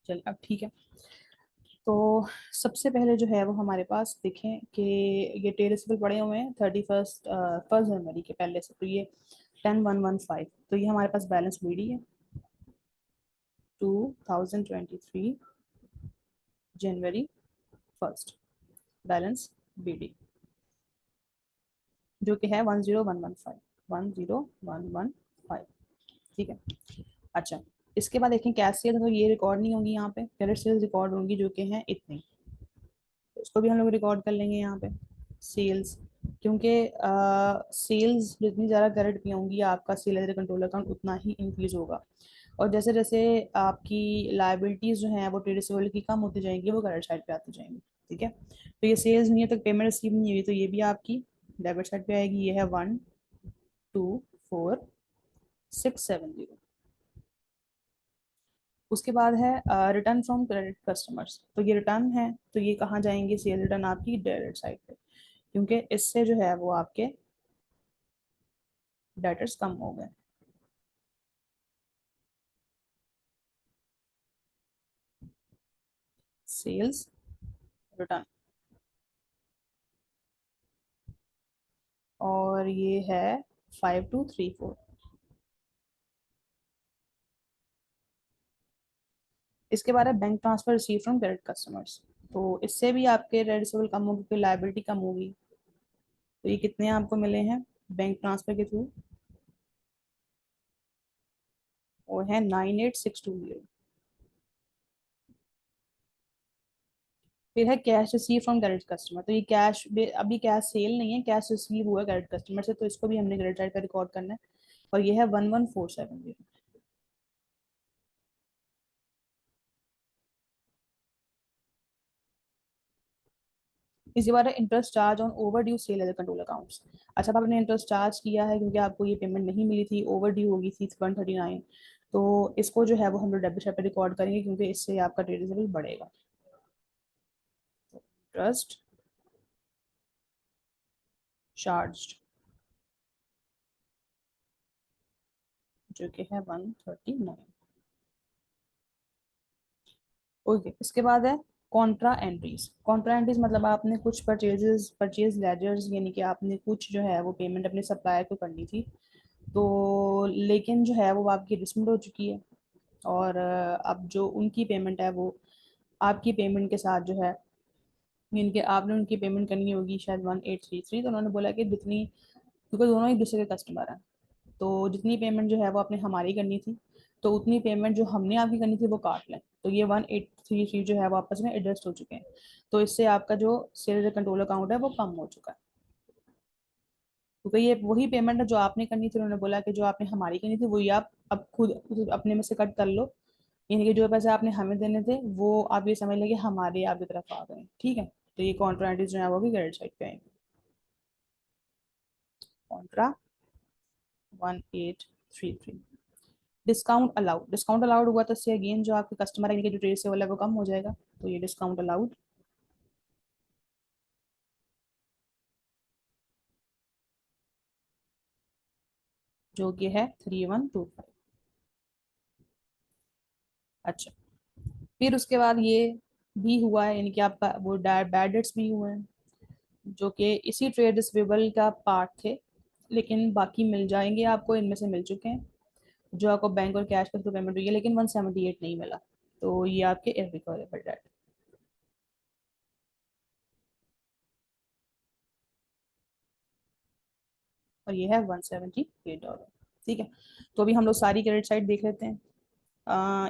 चल, अब ठीक है। तो सबसे पहले जो है वो हमारे पास देखें कि ये टे रिसिबल पड़े हुए हैं 1 जनवरी के पहले से, तो ये 10,115, तो ये हमारे पास बैलेंस बीडी है 2023 जनवरी 1 बैलेंस बीडी जो कि है 10115, 10115, ठीक है। अच्छा, इसके बाद देखें कैश सेल्स, तो ये रिकॉर्ड नहीं होंगी यहाँ पे, क्रेडिट सेल्स रिकॉर्ड होंगी जो कि हैं इतनी, तो इसको भी हम लोग रिकॉर्ड कर लेंगे यहाँ पे सेल्स, क्योंकि सेल्स जितनी ज़्यादा क्रेडिट की होंगी आपका सेल एज कंट्रोल अकाउंट उतना ही इंक्रीज होगा। और जैसे जैसे आपकी लाइबिलिटीज जो हैं वो ट्रेड रिसीवेबल की कम होती जाएंगी, वो क्रेडिट साइड पे आती जाएंगी। ठीक है, तो ये सेल्स नहीं है तो पेमेंट रिसीव नहीं हुई, तो ये भी आपकी डेबिट साइड पे आएगी। ये है 124,670। उसके बाद है रिटर्न फ्रॉम क्रेडिट कस्टमर्स, तो ये रिटर्न है, तो ये कहाँ जाएंगे, सेल रिटर्न आपकी डेबिट साइड पे, क्योंकि इससे जो है वो आपके डेटर्स कम हो गए। सेल्स रिटर्न, और ये है 5234। इसके बाद है bank transfer receive from credit customers, तो इससे भी आपके रेडिसेबल कम होगी क्योंकि लाइबिलिटी कम होगी। तो ये कितने आपको मिले हैं बैंक ट्रांसफर के थ्रू, वो है 98620। फिर है cash receive from credit customer, तो ये कैश, अभी कैश सेल नहीं है, कैश रिसीव हुआ क्रेडिट कस्टमर से, तो इसको भी हमने क्रेडिट साइड पर रिकॉर्ड करना है, और ये है 11470। इसके बाद interest charge on overdue sale as control accounts. अच्छा, अब आपने इंटरेस्ट चार्ज किया है क्योंकि आपको ये पेमेंट नहीं मिली थी, ओवर ड्यू होगी थी 139, तो इसको जो है वो हम लोग डेबिट साइड पे रिकॉर्ड करेंगे क्योंकि इससे आपका ट्रेड बढ़ेगा। इंटरेस्ट चार्ज जो कि है 139। ओके, इसके बाद है कॉन्ट्रा एंट्रीज। कॉन्ट्रा एंट्रीज मतलब आपने कुछ परचेज लेजर्स, यानी कि आपने कुछ जो है वो पेमेंट अपने सप्लायर को करनी थी, तो लेकिन जो है वो आपकी डिसमिट हो चुकी है, और अब जो उनकी पेमेंट है वो आपकी पेमेंट के साथ जो है, इनके आपने उनकी पेमेंट करनी होगी शायद 1833, तो उन्होंने बोला कि जितनी, क्योंकि दोनों एक दूसरे के कस्टमर हैं, तो जितनी पेमेंट जो है वो आपने हमारी करनी थी, तो उतनी पेमेंट जो हमने आपकी करनी थी वो काट लें, तो ये 1833 जो है वो आपस में एडजस्ट हो चुके हैं, तो इससे आपका जो सेल्स कंट्रोल अकाउंट है वो कम हो चुका है, क्योंकि ये वही पेमेंट है जो आपने करनी थी, उन्होंने बोला कि जो आपने हमारी करनी थी वही आप अब खुद अपने में से कट कर लो, यानी कि जो पैसे आपने हमें देने थे वो आप ये समझ लें कि हमारे आपकी तरफ आ गए। ठीक है, तो ये कॉन्ट्राक्ट जो है वो भी क्रेडिट साइड पे आएंगे। Contra 1833। Discount allowed, discount allowed हुआ तो इससे अगेन जो आपके कस्टमर है, जो ट्रेड से वाला है वो कम हो जाएगा, तो ये डिस्काउंट अलाउड जो कि है 3125। अच्छा, फिर उसके बाद ये भी हुआ है, यानी कि आपका वो बैड डेट्स भी हुए हैं जो कि इसी ट्रेड रिसीवेबल का पार्ट थे, लेकिन बाकी मिल जाएंगे आपको, इनमें से मिल चुके हैं जो आपको बैंक और कैश के थ्रू पेमेंट हुई है, लेकिन 178 नहीं मिला, तो ये आपके इररिकवरेबल डेट, और ये है $178। ठीक है, तो अभी हम लोग सारी क्रेडिट साइड देख लेते हैं।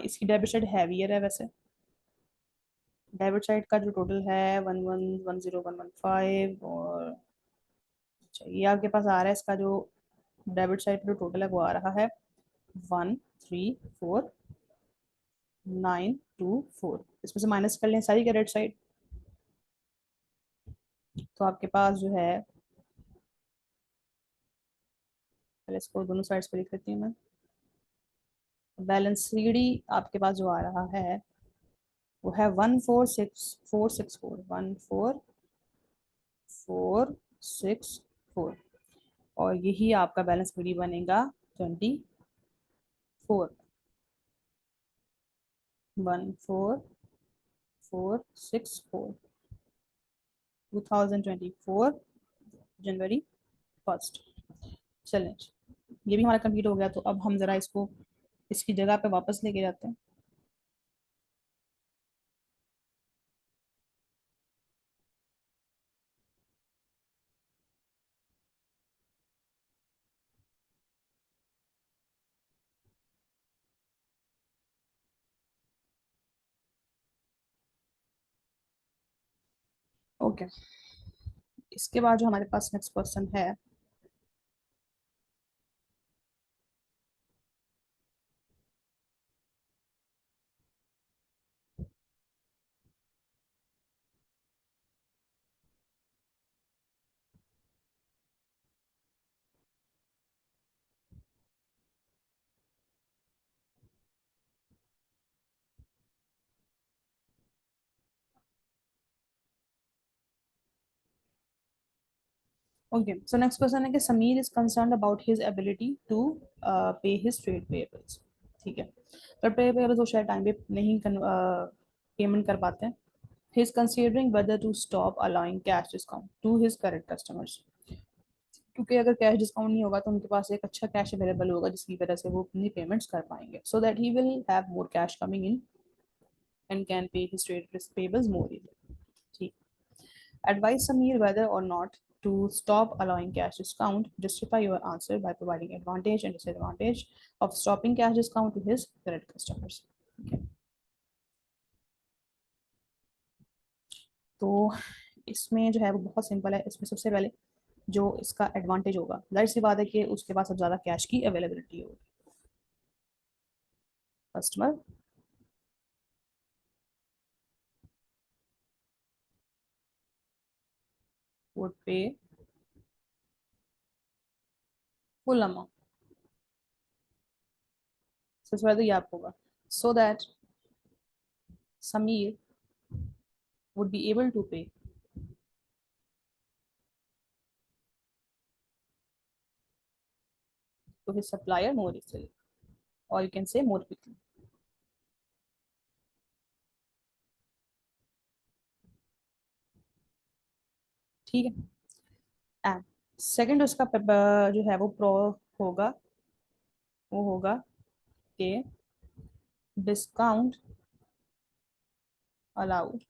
इसकी डेबिट साइड हैवियर है वैसे, डेबिट साइड का जो टोटल है 1110115, और अच्छा ये आपके पास आ रहा है, इसका जो डेबिट साइड का जो टोटल है वो आ रहा है 134,924। इसमें से माइनस कर लें सारी क्रेडिट साइड, तो आपके पास जो है, पहले इसको दोनों साइड्स पे लिख लेती हूँ मैं, बैलेंस सी डी आपके पास जो आ रहा है वो है 146,464, 144,6 4, और यही आपका बैलेंस पीडी बनेगा 24,144,6 4 जनवरी 1। चलें, ये भी हमारा कंप्लीट हो गया, तो अब हम ज़रा इसको इसकी जगह पे वापस लेके जाते हैं। ओके, इसके बाद जो हमारे पास नेक्स्ट क्वेश्चन है, ओके सो नेक्स्ट क्वेश्चन है कि Sameer is concerned about his ability to pay his trade payables. ठीक है, पर ट्रेड पेएबल्स वो शायद टाइम पे नहीं पेमेंट कर पाते हैं। He is considering whether to stop allowing cash discount to his current customers, क्योंकि अगर कैश डिस्काउंट नहीं होगा तो उनके पास एक अच्छा कैश अवेलेबल होगा जिसकी वजह से वो अपनी पेमेंट्स कर पाएंगे, so that he will have more cash coming in and can pay his trade payables more easily. ठीक, advise Samir whether or not to stop allowing cash discount. Justify your answer by providing advantage and disadvantage of stopping cash discount to his current customers. Okay. तो इसमें जो है वो बहुत सिंपल है। इसमें सबसे पहले जो इसका एडवांटेज होगा, जाहिर सी बात है कि उसके पास अब ज़्यादा कैश की अवेलेबिलिटी होगी। Customer would pay full amount, सबसे पहले तो ये आप होगा, so that Samir would be able to pay to his supplier more easily, or you can say more quickly. ठीक है, एंड सेकंड उसका जो है वो प्रो होगा, वो होगा कि discount allowed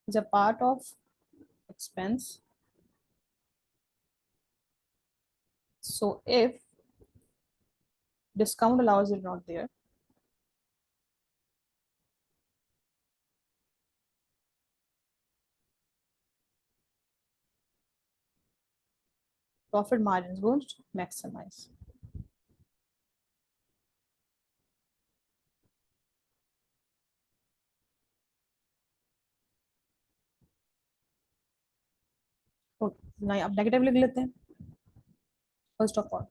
is a part of expense, so if discount allows is not there, profit margins won't maximize. Okay, ना अब नेगेटिव लिख लेते हैं। First of all,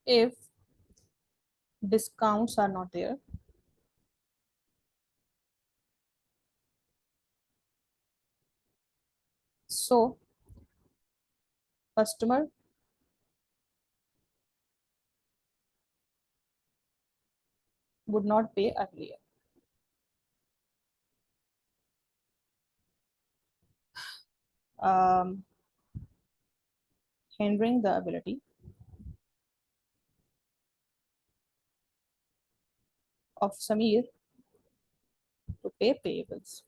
if discounts are not there, so customer would not pay earlier. um, Hindering the ability of Samir to pay payables.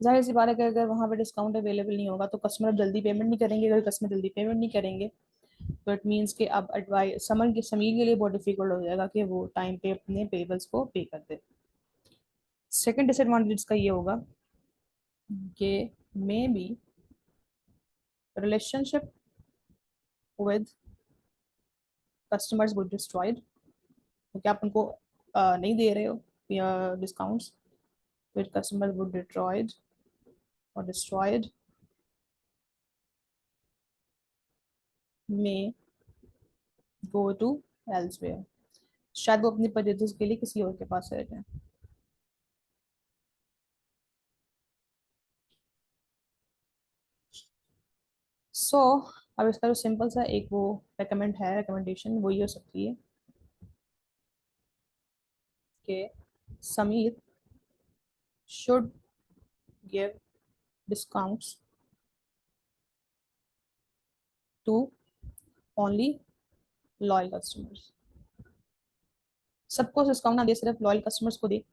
जाहिर सी बात है कि अगर वहां पे डिस्काउंट अवेलेबल नहीं होगा तो कस्टमर जल्दी पेमेंट नहीं करेंगे। अगर कस्टमर जल्दी पेमेंट नहीं करेंगे तो इट मीन्स कि अब एडवाइस समीर के लिए बहुत डिफिकल्ट हो जाएगा कि वो टाइम पे अपने पेबल्स को पे कर दे। सेकंड डिसएडवांटेज का ये होगा कि may be relationship with customers would destroyed, क्योंकि आप उनको नहीं दे रहे हो discounts, with customer would destroyed और डिस्ट्रॉयड में गो टू एल्सवेयर, शायद वो अपनी परचेजेस के लिए किसी और के पास रह जाए। सो अब इसका जो सिंपल सा एक वो रेकमेंड है, रिकमेंडेशन वही हो सकती है कि Sameer should give discounts to only loyal customers. सबको डिस्काउंट ना दे, सिर्फ लॉयल कस्टमर्स को दे।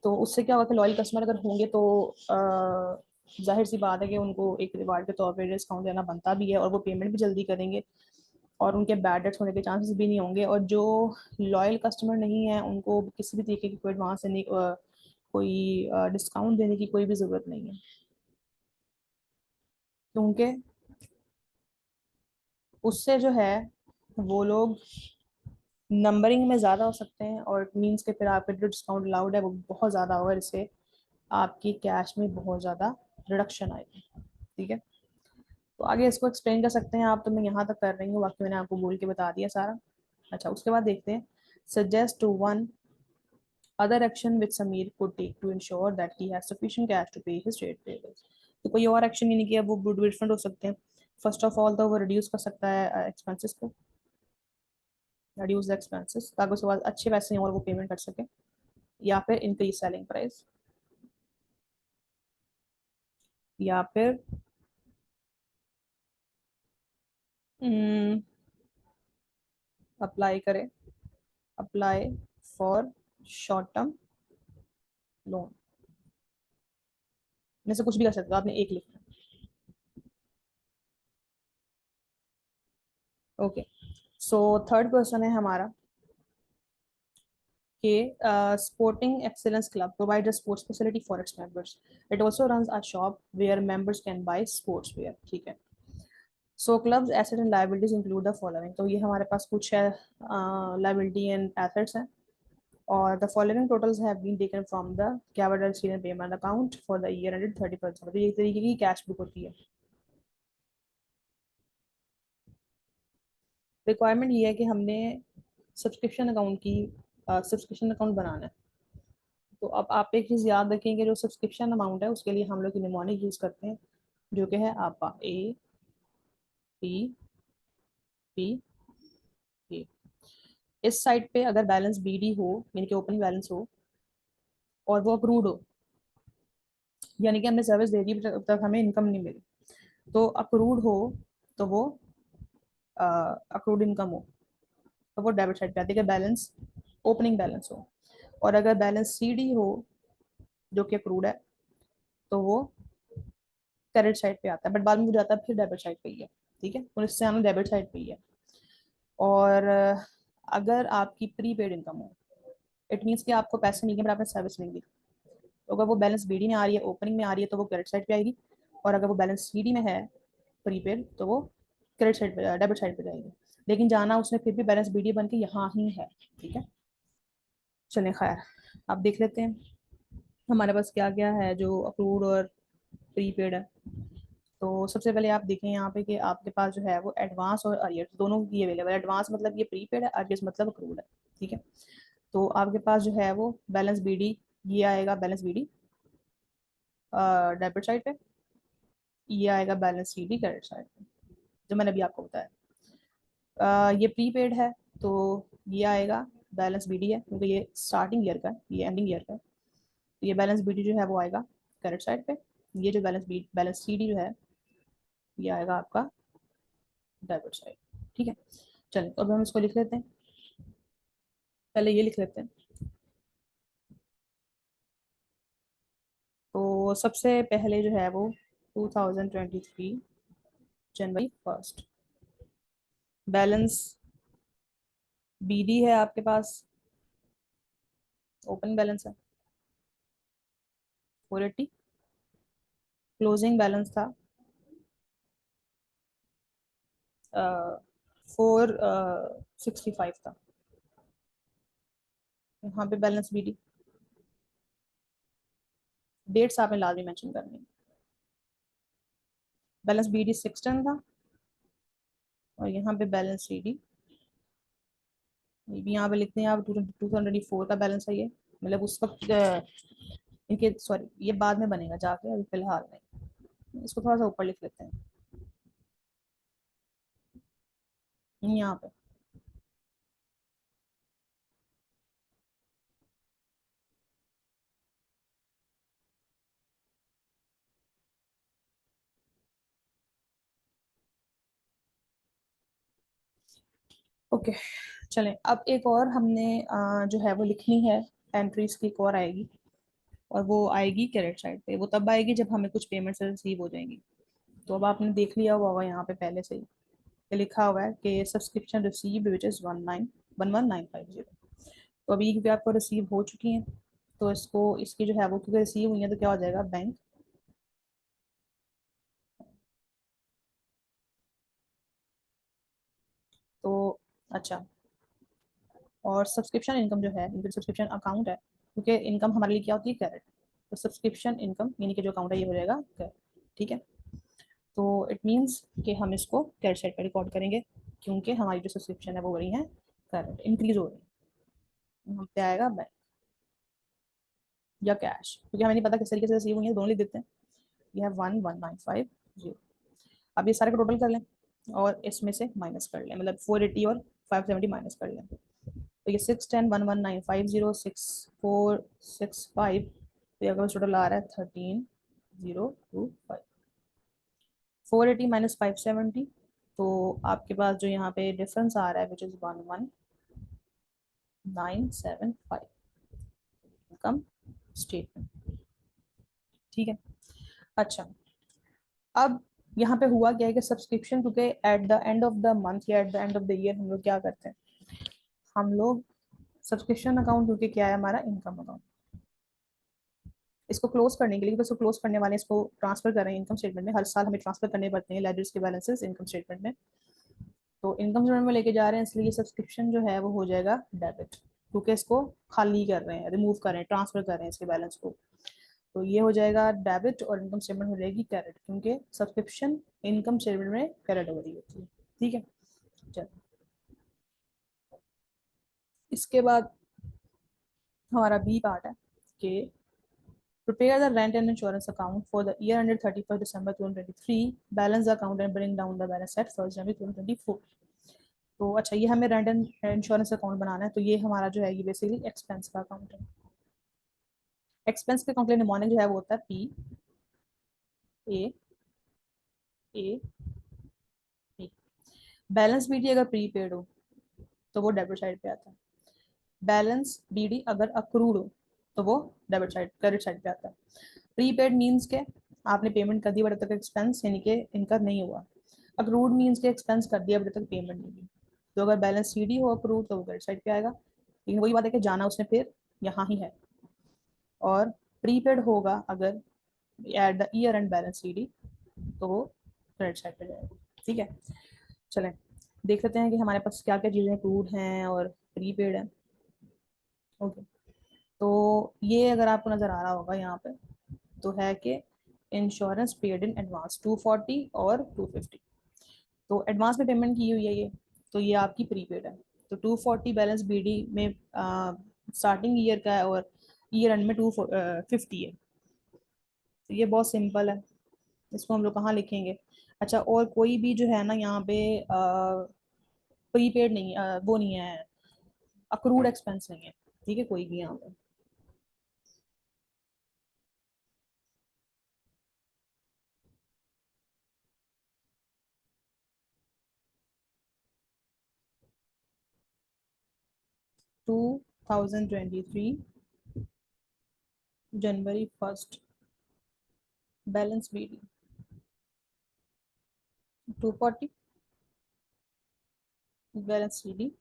तो उससे क्या होगा कि लॉयल कस्टमर अगर होंगे तो जाहिर सी बात है कि उनको एक रिवार्ड के तौर पे डिस्काउंट देना बनता भी है और वो पेमेंट भी जल्दी करेंगे। और उनके बैड डेट्स होने के चांसेस भी नहीं होंगे, और जो लॉयल कस्टमर नहीं है उनको किसी भी तरीके की कोई एडवांस देने कोई डिस्काउंट देने की कोई भी ज़रूरत नहीं है, क्योंकि उससे जो है वो लोग नंबरिंग में ज़्यादा हो सकते हैं, और इट मीन्स के फिर आपका जो डिस्काउंट अलाउड है वो बहुत ज़्यादा होगा, जिससे आपकी कैश में बहुत ज़्यादा रिडक्शन आएगी। ठीक है, तो आगे इसको एक्सप्लेन कर सकते हैं आप, तो मैं यहाँ तक कर रही हूँ, बाकी मैंने आपको बोल के बता दिया सारा। अच्छा, उसके बाद देखते हैं, suggest one other action which Samir could take to ensure that he has sufficient cash to pay his trade payables। तो कोई और एक्शन ही नहीं किया, वो डिफरेंट हो सकते हैं। फर्स्ट ऑफ ऑल तो वो रिड्यूस कर सकता है एक्सपेंसेस को, रिड्यूस द एक्सपेंसेस, ताकि उसके बाद अच्छे पैसे और वो पेमेंट कर सके, या फिर इंक्रीज सेलिंग प्राइस, या फिर अप्लाई करे, apply for short term loan, में से कुछ भी कर सकते हो, आपने एक लिखना। ओके, सो थर्ड क्वेश्चन है हमारा कि Sporting Excellence Club provides a sports facility for its members. It also runs a shop where members can buy sportswear। ठीक है, so clubs asset and liabilities include the following. तो ये हमारे पास कुछ है लाइबिलिटी एंड एसेट्स हैं, और the following totals have been taken from the capital senior payment account for the year ended 30%। तो ये एक तरीके की कैश बुक होती है। रिक्वायरमेंट ये है कि हमने सब्सक्रिप्शन अकाउंट की सब्सक्रिप्शन अकाउंट बनाना है। तो अब आप एक चीज़ याद रखें कि जो सब्सक्रिप्शन अमाउंट है उसके लिए हम लोग निमोनिक यूज़ करते हैं, जो कि है आपा, A P P A। इस साइड पे अगर बैलेंस BD हो, यानी कि ओपनिंग बैलेंस हो, और वो अक्रूड हो, यानी कि हमने सर्विस दे दी तब तक हमें इनकम नहीं मिली, तो अक्रूड हो, तो वो अक्रूड इनकम हो, तो वो डेबिट साइड पे आती है, बैलेंस ओपनिंग बैलेंस हो। और अगर बैलेंस CD हो, जो कि अक्रूड है, तो वो क्रेडिट साइड पे आता है, बट बाद में वो जाता है फिर डेबिट साइड पे ही है। ठीक है, और इससे हमें डेबिट साइड पे ही है। और अगर आपकी प्रीपेड इनकम हो, इट मीन्स कि आपको पैसे नहीं है बट आपने सर्विस नहीं दी, तो अगर वो बैलेंस BD में आ रही है, ओपनिंग में आ रही है, तो वो क्रेडिट साइड पे आएगी। और अगर वो बैलेंस CD में है प्रीपेड, तो वो क्रेडिट साइड पे, डेबिट साइड पे जाएगी। लेकिन जाना उसने फिर भी बैलेंस BD बन के यहाँ ही है। ठीक है, चलें खैर, आप देख लेते हैं हमारे पास क्या क्या है जो अप्रूव्ड और प्रीपेड है। तो सबसे पहले आप देखें यहाँ पे कि आपके पास जो है वो एडवांस और अरियर्स दोनों की अवेलेबल है। एडवांस मतलब ये प्रीपेड है, अरियर्स मतलब अक्रूड है। ठीक है, तो आपके पास जो है वो बैलेंस BD, ये आएगा बैलेंस BD डेबिट साइड पे, ये आएगा बैलेंस CD क्रेडिट साइड पे, जो मैंने अभी आपको बताया। ये प्रीपेड है, तो ये आएगा बैलेंस BD है, क्योंकि ये स्टार्टिंग ईयर का है, ये एंडिंग ईयर का है, तो ये बैलेंस BD जो है वो आएगा क्रेडिट साइड पे। ये जो बैलेंस CD जो है, ये आएगा आपका डेबिट साइड। ठीक है, चलिए तो अब हम इसको लिख लेते हैं। पहले ये लिख लेते हैं। तो सबसे पहले जो है वो 2023 जनवरी 1 बैलेंस BD है आपके पास, ओपन बैलेंस है 480, क्लोजिंग बैलेंस था 465 था। यहाँ पे बैलेंस BD, डेट्स आपने लाजमी मेंशन करनी है। बैलेंस BD 610 था, और यहाँ पे बैलेंस CD, ये भी यहाँ पे लिखते हैं आप 2024 का बैलेंस है ये, मतलब उस वक्त इनके, सॉरी ये बाद में बनेगा जाके, अभी फिलहाल नहीं। इसको थोड़ा सा ऊपर लिख लेते हैं यहाँ पे। ओके, चलें अब एक और हमने जो है वो लिखनी है, एंट्रीज की एक और आएगी, और वो आएगी क्रेडिट साइड पे। वो तब आएगी जब हमें कुछ पेमेंट्स रिसीव हो जाएंगी। तो अब आपने देख लिया हुआ होगा यहाँ पे पहले से ही ये लिखा हुआ है कि सब्सक्रिप्शन रिसीव्ड विच इज़ 1911950। तो अभी क्योंकि आपको रिसीव हो चुकी हैं, तो इसको इसकी जो है वो क्योंकि रिसीव हुई है तो क्या हो जाएगा, बैंक। तो अच्छा, और सब्सक्रिप्शन इनकम जो है, इनकम सब्सक्रिप्शन अकाउंट है, क्योंकि इनकम हमारे लिए क्या होती है, कैरेट। तो सब्सक्रिप्शन इनकम यानी कि जो अकाउंट है ये हो जाएगा कैरेट। ठीक है, तो इट मीन्स कि हम इसको कैरेट साइड पर रिकॉर्ड करेंगे, क्योंकि हमारी जो सब्सक्रिप्शन है वो हो रही है कैरेट, इंक्रीज हो रही है। हम पे आएगा बैंक या कैश, क्योंकि हमें नहीं पता किस तरीके से रिसीव हुई है, दोनों लिख देते हैं। ये है 11950। अब ये सारे को टोटल कर लें और इसमें से माइनस कर लें, मतलब 480 और 570 माइनस कर लें। तो ये 610 1195064665, तो ये अगर टोटल आ रहा है 13025। 480 माइनस 570, तो आपके पास जो यहाँ पे डिफरेंस आ रहा है विच इज 11975, इनकम स्टेटमेंट। ठीक है, अच्छा, अब यहाँ पे हुआ क्या है कि सब्सक्रिप्शन, क्योंकि at the end of the month या at the end of the year हम लोग क्या करते हैं, हम लोग सब्सक्रिप्शन अकाउंट, क्योंकि क्या है हमारा इनकम अकाउंट, इसको क्लोज करने के लिए, इसको क्लोज करने वाले इसको ट्रांसफर कर रहे हैं इनकम स्टेटमेंट में। हर साल हमें ट्रांसफर करने पड़ते हैं लेजर्स के बैलेंसेस इनकम स्टेटमेंट में, तो इनकम स्टेटमेंट में लेके जा रहे हैं, इसलिए सब्सक्रिप्शन जो है वो हो जाएगा डेबिट, क्योंकि इसको खाली कर रहे हैं, रिमूव कर रहे हैं, ट्रांसफर कर रहे हैं इसके बैलेंस को। तो ये हो जाएगा डेबिट और इनकम स्टेटमेंट हो जाएगी क्रेडिट, क्योंकि सब्सक्रिप्शन इनकम स्टेटमेंट में क्रेडिट हो रही होती है। ठीक है, चलो, इसके बाद हमारा बी पार्ट है कि prepare the rent and insurance account for the year ended 31st December 2023, balance the account and bring down the balance at 1st January 2024। तो अच्छा, ये हमें रेंट एंड इंश्योरेंस अकाउंट बनाना है, तो ये हमारा जो है ये बेसिकली एक्सपेंस का अकाउंट है। एक्सपेंस के अकाउंट निमोनिक जो है वो होता है P A A A. Balance BD अगर प्रीपेड हो तो वो डेबिट साइड पे आता है। बैलेंस बीडी अगर अक्रूड हो तो वो डेबिट साइड, क्रेडिट साइड पे आता है। प्रीपेड मीन्स के आपने पेमेंट कर दी बट तक एक्सपेंस यानी कि इनकर नहीं हुआ। अक्रूड मीन्स के एक्सपेंस कर दिया बट तक पेमेंट नहीं हुई। तो अगर बैलेंस सीडी हो अक्रूड तो वो क्रेडिट साइड पे आएगा, लेकिन वही बात है कि जाना उसने फिर यहाँ ही है। और प्रीपेड होगा अगर at the year and balance CD, तो वो क्रेडिट साइड पे जाएगा। ठीक है, चलें देख लेते हैं कि हमारे पास क्या क्या चीज़ें अक्रूड हैं और प्रीपेड हैं। ओके, तो ये अगर आपको नज़र आ रहा होगा यहाँ पे, तो है कि इंश्योरेंस पेड इन एडवांस 240 और 250। तो एडवांस में पेमेंट की हुई है ये, तो ये आपकी प्रीपेड है। तो 240 बैलेंस बीडी में स्टार्टिंग ईयर का है और ईयर एंड में 250 है। तो ये बहुत सिंपल है, इसको हम लोग कहाँ लिखेंगे। अच्छा, और कोई भी जो है ना यहाँ पे प्रीपेड नहीं, वो नहीं है, अक्रूड एक्सपेंस नहीं है। ठीक है, कोई भी यहाँ पे 2023 January 1st balance BD 240, balance CD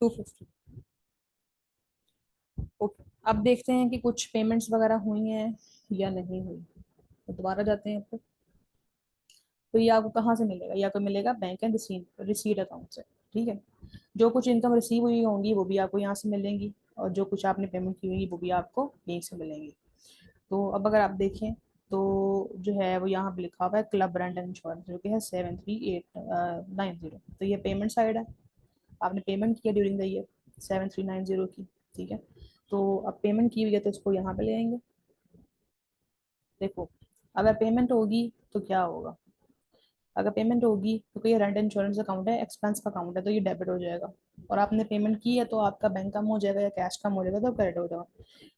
250। Okay, अब देखते हैं कि कुछ पेमेंट्स वगैरह हुई हैं या नहीं हुई। तो दोबारा जाते हैं आपको, तो ये आपको कहाँ से मिलेगा, या तो मिलेगा बैंक एंड रिसीट अकाउंट से। ठीक है, जो कुछ इनकम रिसीव हुई होंगी वो भी आपको यहाँ से मिलेंगी, और जो कुछ आपने पेमेंट की होगी वो भी आपको यहीं से मिलेंगी। तो अब अगर आप देखें तो जो है वो यहाँ पे लिखा हुआ है क्लब रेंट एंड इंश्योरेंस, जो कि है 73890। तो ये पेमेंट साइड है, आपने पेमेंट किया ड्यूरिंग द ईयर 7390 की। ठीक है, तो अब पेमेंट की हुई है तो इसको यहाँ पे ले आएंगे। देखो, अगर पेमेंट होगी तो क्या होगा, अगर पेमेंट होगी तो ये रेंट इंश्योरेंस अकाउंट है, एक्सपेंस का अकाउंट है, तो ये डेबिट हो जाएगा। और आपने पेमेंट की है तो आपका बैंक कम हो जाएगा या कैश कम हो जाएगा, तो क्रेडिट हो जाएगा,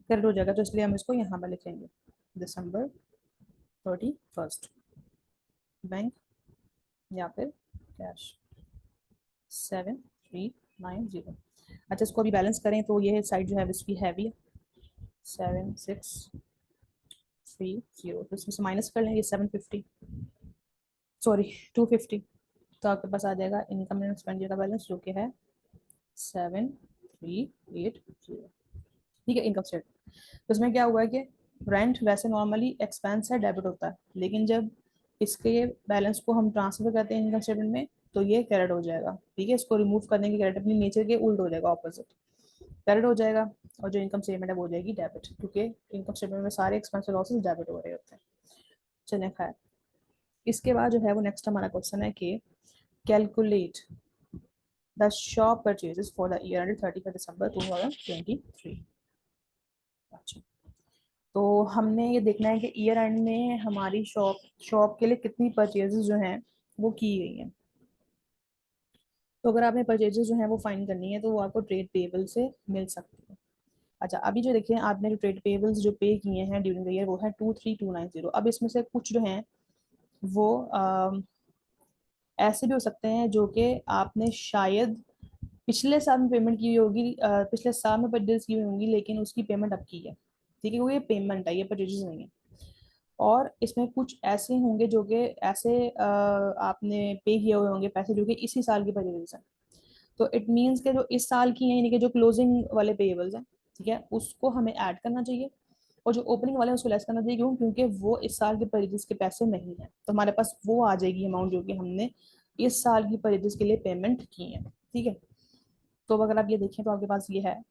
क्रेडिट हो जाएगा। तो इसलिए हम इसको यहाँ पे लिखेंगे December 31st बैंक या फिर कैश 7390। अच्छा, इसको अभी बैलेंस करें तो ये साइड जो है इसकी हैवी है 7630, तो इसमें से माइनस कर लेंगे 750, सॉरी 250। तो आपके पास आ जाएगा इनकम एंड एक्सपेंडिचर का बैलेंस जो कि है 7380। ठीक है, इनकम स्टेटमेंट। तो इसमें क्या हुआ है कि रेंट वैसे नॉर्मली एक्सपेंस है, डेबिट होता है, लेकिन जब इसके बैलेंस को हम ट्रांसफर करते हैं इनकम स्टेटमेंट में तो ये क्रेडिट हो जाएगा। ठीक है, इसको रिमूव करने की क्रेडिट अपनी नेचर के उल्ट हो जाएगा, ऑपोजिट क्रेडिट हो जाएगा। और जो इनकम स्टेटमेंट है वो हो जाएगी डेबिट, क्योंकि इनकम स्टेटमेंट में सारे एक्सपेंस और लॉसेस डेबिट हो रहे होते हैं। चलिए खैर, इसके बाद जो है वो नेक्स्ट हमारा क्वेश्चन है कि calculate the shop purchases for the year ended 31 December 2023। अच्छा, तो हमने ये देखना है कि ईयर एंड में हमारी शॉप शॉप के लिए कितनी परचेजेस जो हैं वो की गई हैं। तो अगर आपने परचेजेस जो हैं वो फाइंड करनी है तो वो आपको ट्रेड पेबल से मिल सकती है। अच्छा, अभी जो देखिए आपने जो ट्रेड पेबल्स जो पे किए हैं ड्यूरिंग द ईयर वो है 23290। अब इसमें से कुछ जो हैं वो ऐसे भी हो सकते हैं जो कि आपने शायद पिछले साल में पेमेंट की हुई होगी, पिछले साल में परचेज की हुई होंगी, लेकिन उसकी पेमेंट अब की है। ठीक है, वो ये पेमेंट है, ये परचेजेस नहीं है। और इसमें कुछ ऐसे होंगे जो कि ऐसे आपने पे किए हुए होंगे पैसे जो कि इसी साल की परचेजेस हैं। तो इट मीन्स के जो इस साल की हैं यानी कि जो क्लोजिंग वाले पेएबल्स हैं, ठीक है, उसको हमें ऐड करना चाहिए। और जो ओपनिंग वाले हैं उसको लेस करना चाहिए, क्यों? क्योंकि वो इस साल के परचेज के पैसे नहीं है, तो हमारे पास वो आ जाएगी अमाउंट जो कि हमने इस साल की परचेज के लिए पेमेंट की है। ठीक है, तो अगर आप ये देखें तो आपके पास ये है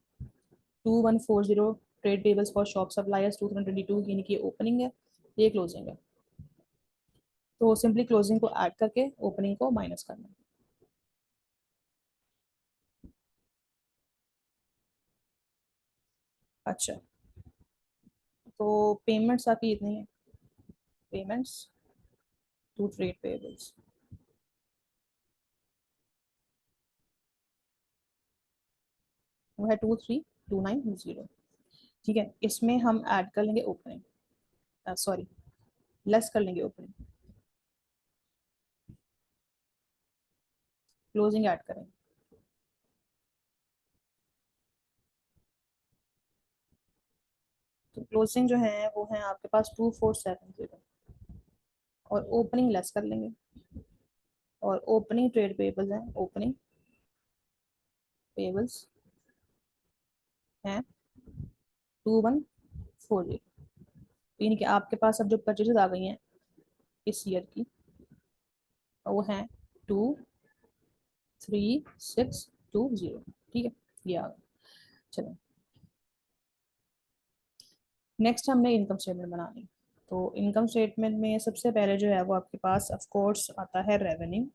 2140 trade payables for shop suppliers 2022 यानी कि ओपनिंग है, ये क्लोजिंग है। तो सिंपली क्लोजिंग को ऐड करके ओपनिंग को माइनस करना है। अच्छा, तो पेमेंट्स आपकी इतनी है, पेमेंट्स टू ट्रेड पेबल्स वो है 23290। ठीक है, इसमें हम ऐड कर लेंगे ओपनिंग, सॉरी लेस कर लेंगे ओपनिंग, क्लोजिंग ऐड करेंगे। तो क्लोजिंग जो है वो है आपके पास 2470 और ओपनिंग लेस कर लेंगे। और ओपनिंग ट्रेड पेबल्स हैं, ओपनिंग पेबल्स हैं 2140। यानी कि आपके पास अब जो परचेजेस आ गई हैं इस ईयर की वो हैं 23620। ठीक है, ये आ गया। चलो, नेक्स्ट हमने इनकम स्टेटमेंट बनानी। तो इनकम स्टेटमेंट में सबसे पहले जो है वो आपके पास ऑफ कोर्स आता है रेवेन्यू।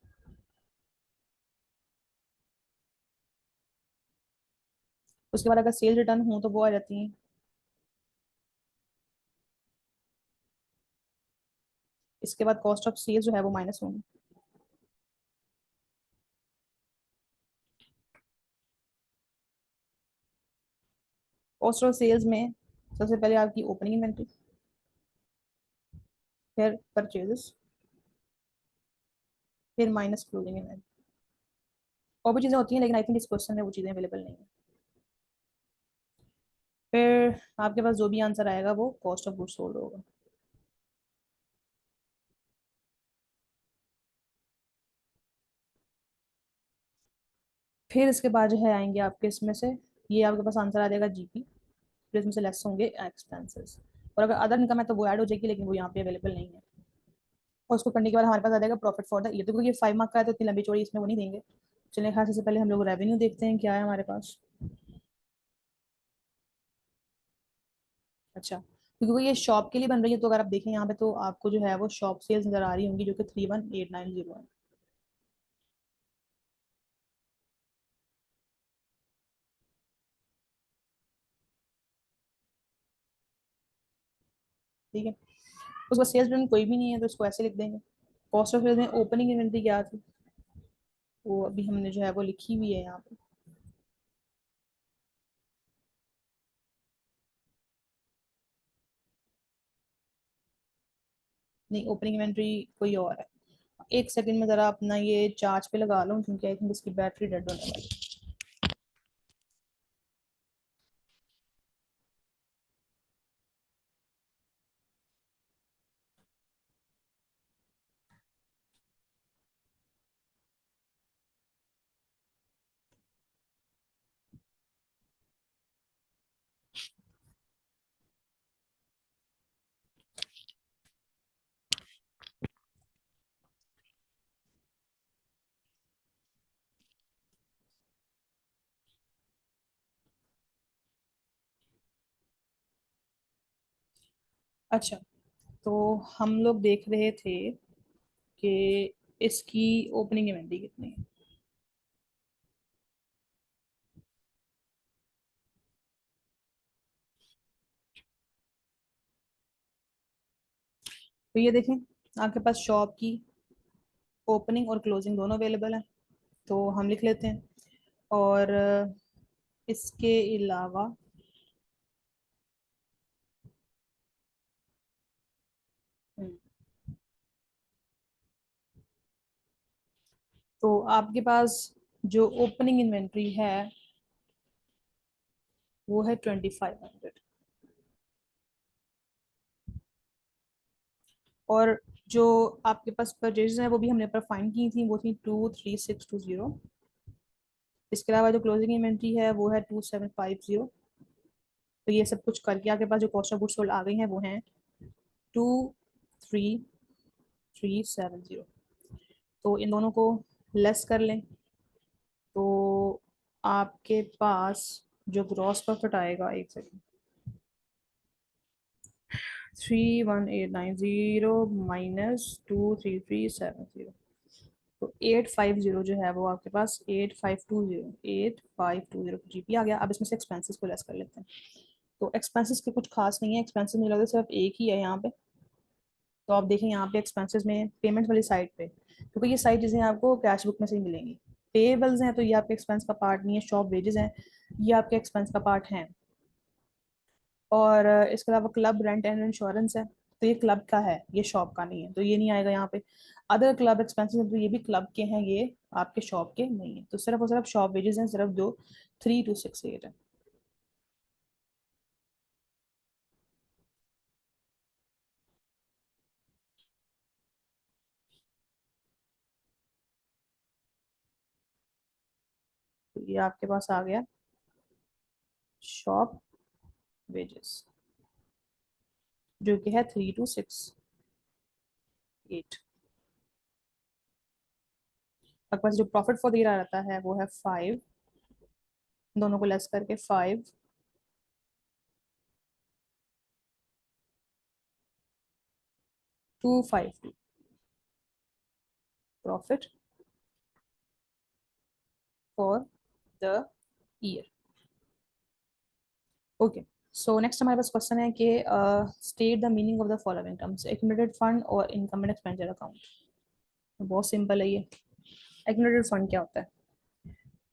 उसके बाद अगर सेल रिटर्न हो तो वो आ जाती है। इसके बाद कॉस्ट ऑफ सेल्स जो है वो माइनस होंगी। कॉस्ट ऑफ सेल्स में सबसे पहले आपकी ओपनिंग इन्वेंट्री, फिर परचेजेस, फिर माइनस क्लोजिंग इन्वेंट्री। और भी चीज़ें होती हैं लेकिन आई थिंक इस क्वेश्चन में वो चीज़ें अवेलेबल नहीं है। फिर आपके पास जो भी आंसर आएगा वो कॉस्ट ऑफ गुड्स सोल्ड होगा। फिर इसके बाद जो है आएंगे आपके इसमें से, ये आपके पास आंसर आ जाएगा जीपी, फिर इसमें से लेस होंगे एक्सपेंसेस। और अगर अदर इनकम है तो वो ऐड हो जाएगी, लेकिन वो यहाँ पे अवेलेबल नहीं है। और उसको करने के बाद हमारे पास आ जाएगा प्रॉफिट फॉर द ईयर। देखो ये 5 मार्क का है तो इतनी लंबी चौड़ी इसमें वो नहीं देंगे। चलिए खास सबसे पहले हम लोग रेवेन्यू देखते हैं क्या है हमारे पास। अच्छा, क्योंकि वो ये शॉप के लिए बन रही है तो अगर आप देखें यहाँ पे तो आपको जो है वो शॉप सेल्स नजर आ रही होंगी जो कि 31890 है। ठीक है, उसका सेल्स रिटर्न कोई भी नहीं है तो इसको ऐसे लिख देंगे। कॉस्ट ऑफ सेल्स में ओपनिंग इन्वेंट्री क्या थी वो अभी हमने जो है वो लिखी हुई है यहाँ पे। नहीं, ओपनिंग इन्वेंट्री कोई और है। एक सेकंड में जरा अपना ये चार्ज पे लगा लूँ क्योंकि आई थिंक इसकी बैटरी डेड होने वाली है। अच्छा, तो हम लोग देख रहे थे कि इसकी ओपनिंग इन्वेंटरी कितनी है। तो ये देखें, आपके पास शॉप की ओपनिंग और क्लोजिंग दोनों अवेलेबल है। तो हम लिख लेते हैं। और इसके अलावा हम्म, तो आपके पास जो ओपनिंग इन्वेंट्री है वो है 2500। और जो आपके पास परचेज है वो भी हमने पर फाइंड की थी, वो थी 23620। इसके अलावा जो क्लोजिंग इन्वेंट्री है वो है 2750। तो ये सब कुछ करके आपके पास जो कॉस्ट ऑफ गुड्स सोल्ड आ गई है वो है 23370। तो इन दोनों को लेस कर लें तो आपके पास जो ग्रॉस प्रॉफिट आएगा, एक सेकेंड, 31890 -23370। तो 850 जो है वो आपके पास 8520 जीपी आ गया। अब इसमें से एक्सपेंसेस को लेस कर लेते हैं। तो एक्सपेंसेस के कुछ खास नहीं है, एक्सपेंसेस मुझे लगता है सिर्फ एक ही है यहाँ पे। तो आप देखें यहाँ पे एक्सपेंसेस में पेमेंट वाली साइड पे, क्योंकि ये सारी चीज़ें आपको कैश बुक में से ही मिलेंगी। पेबल्स हैं तो ये आपके एक्सपेंस का पार्ट नहीं है, शॉप वेजेस हैं ये आपके एक्सपेंस का पार्ट हैं। और इसके अलावा क्लब रेंट एंड इंश्योरेंस है, तो ये क्लब का है, ये शॉप का नहीं है, तो ये नहीं आएगा यहाँ पे। अदर क्लब एक्सपेंसेस हैं तो ये भी क्लब के हैं, ये आपके शॉप के नहीं है। तो सिर्फ और सिर्फ शॉप वेजेस हैं, सिर्फ जो 3268 है। तो ये आपके पास आ गया शॉप वेजेस, जो कि है 3268। आपके पास जो प्रॉफिट फॉर द ईयर रहता है वो है 5, दोनों को लेस करके 5252 profit for the year. Okay, so next हमारे पास क्वेश्चन है कि state the meaning of the following terms, accumulated fund और इनकम एंड एक्सपेंडिचर अकाउंट। बहुत सिंपल है ये। एक्यूमुलेटेड फंड क्या होता है?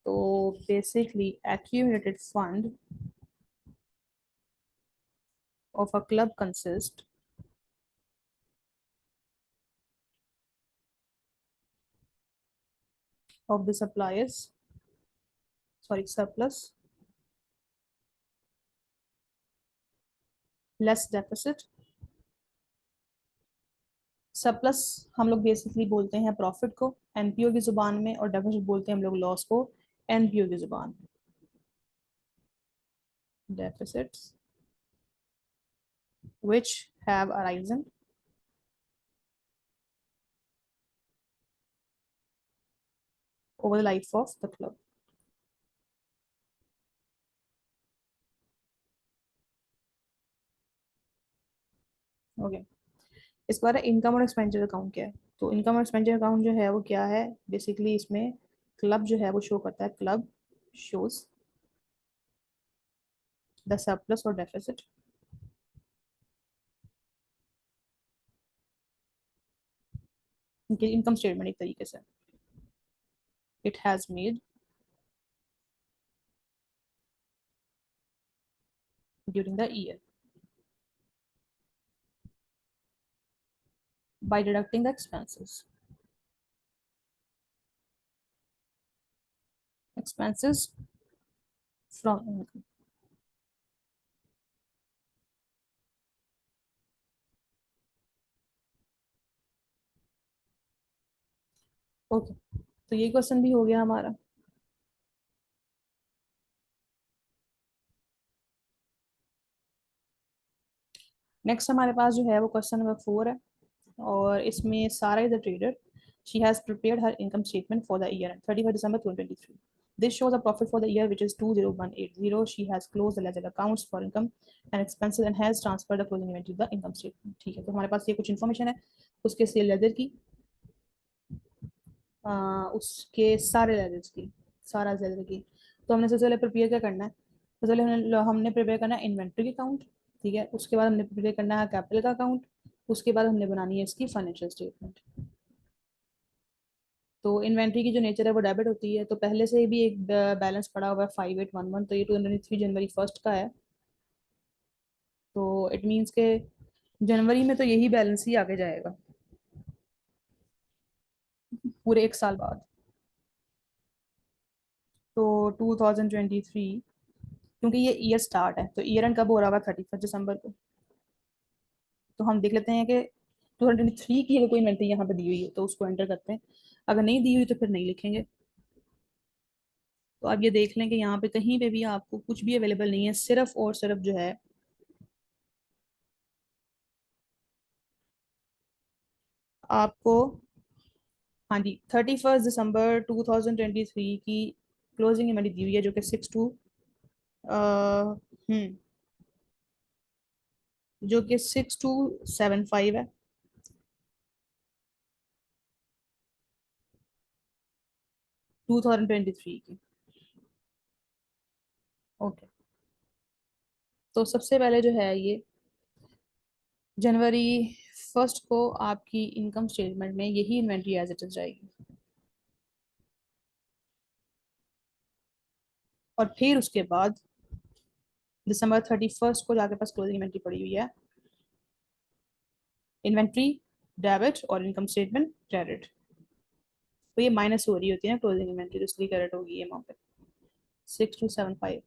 तो basically accumulated fund of a club consist of the suppliers, sorry surplus less deficit. Surplus हम लोग बेसिकली बोलते हैं प्रॉफिट को एनपीओ की जुबान में, और डेफिसिट बोलते हैं हम लोग लॉस को एनपीओ की जुबान में। Deficits which have arisen over the life of the club. Okay, इसके बाद इनकम और एक्सपेंडिचर अकाउंट क्या है? तो इनकम और एक्सपेंडिचर अकाउंट जो है वो क्या है? बेसिकली इसमें क्लब जो है वो शो करता है, क्लब शोज द सरप्लस और डेफिसिट इनके इनकम स्टेटमेंट एक तरीके से, it has made during the year by deducting the expenses from income. Okay, तो ये क्वेश्चन भी हो गया हमारा। नेक्स्ट हमारे पास जो है वो क्वेश्चन नंबर 4 है, और इसमें सारा is a trader, she has prepared her income statement for the year 31 December 2023। This shows a profit for the year which is 20180. She has closed the ledger accounts for income and expenses and has transferred the closing inventory to the income statement. ठीक है, तो हमारे पास ये कुछ इन्फॉर्मेशन है उसके सेल लेजर की, उसके सारे लेजर्स की, सारा लेजर की। तो हमने सबसे पहले प्रिपेयर क्या करना है, सबसे पहले हमने प्रिपेयर करना है इन्वेंट्री अकाउंट। ठीक है, उसके बाद हमने प्रिपेयर करना है कैपिटल का अकाउंट। उसके बाद हमने बनानी है इसकी फाइनेंशियल स्टेटमेंट। तो इन्वेंट्री की जो नेचर है वो डेबिट होती है, तो पहले से भी एक बैलेंस पड़ा हुआ है 5811, तो ये 203 जनवरी 1 का है। तो इट मीन्स के जनवरी में तो यही बैलेंस ही आगे जाएगा पूरे एक साल बाद। तो 2023, क्योंकि ये ईयर स्टार्ट है तो ईयर एंड कब हो रहा होगा, 31 दिसंबर को। तो हम देख लेते हैं कि 2023 की अगर कोई इन्वेंट्री यहाँ पे दी हुई है तो उसको एंटर करते हैं, अगर नहीं दी हुई तो फिर नहीं लिखेंगे। तो आप ये देख लें कि यहाँ पे कहीं पे भी आपको कुछ भी अवेलेबल नहीं है, सिर्फ और सिर्फ जो है आपको, हाँ जी, 31 दिसंबर 2023 की क्लोजिंग इन्वेंटरी दी हुई है जो कि 62, हम्म, जो कि 6275 है, 2023 की। ओके, तो सबसे पहले जो है ये जनवरी 1 को आपकी इनकम स्टेटमेंट में यही इन्वेंट्री एज इट इज जाएगी। और फिर उसके बाद December 31 को जाके पास क्लोजिंग इन्वेंट्री पड़ी हुई है, इन्वेंट्री डेबिट और इनकम स्टेटमेंट क्रेडिट। तो ये माइनस हो रही होती है ना क्लोजिंग इन्वेंट्री, तो इसलिए क्रेडिट होगी ये अमाउंट 6275।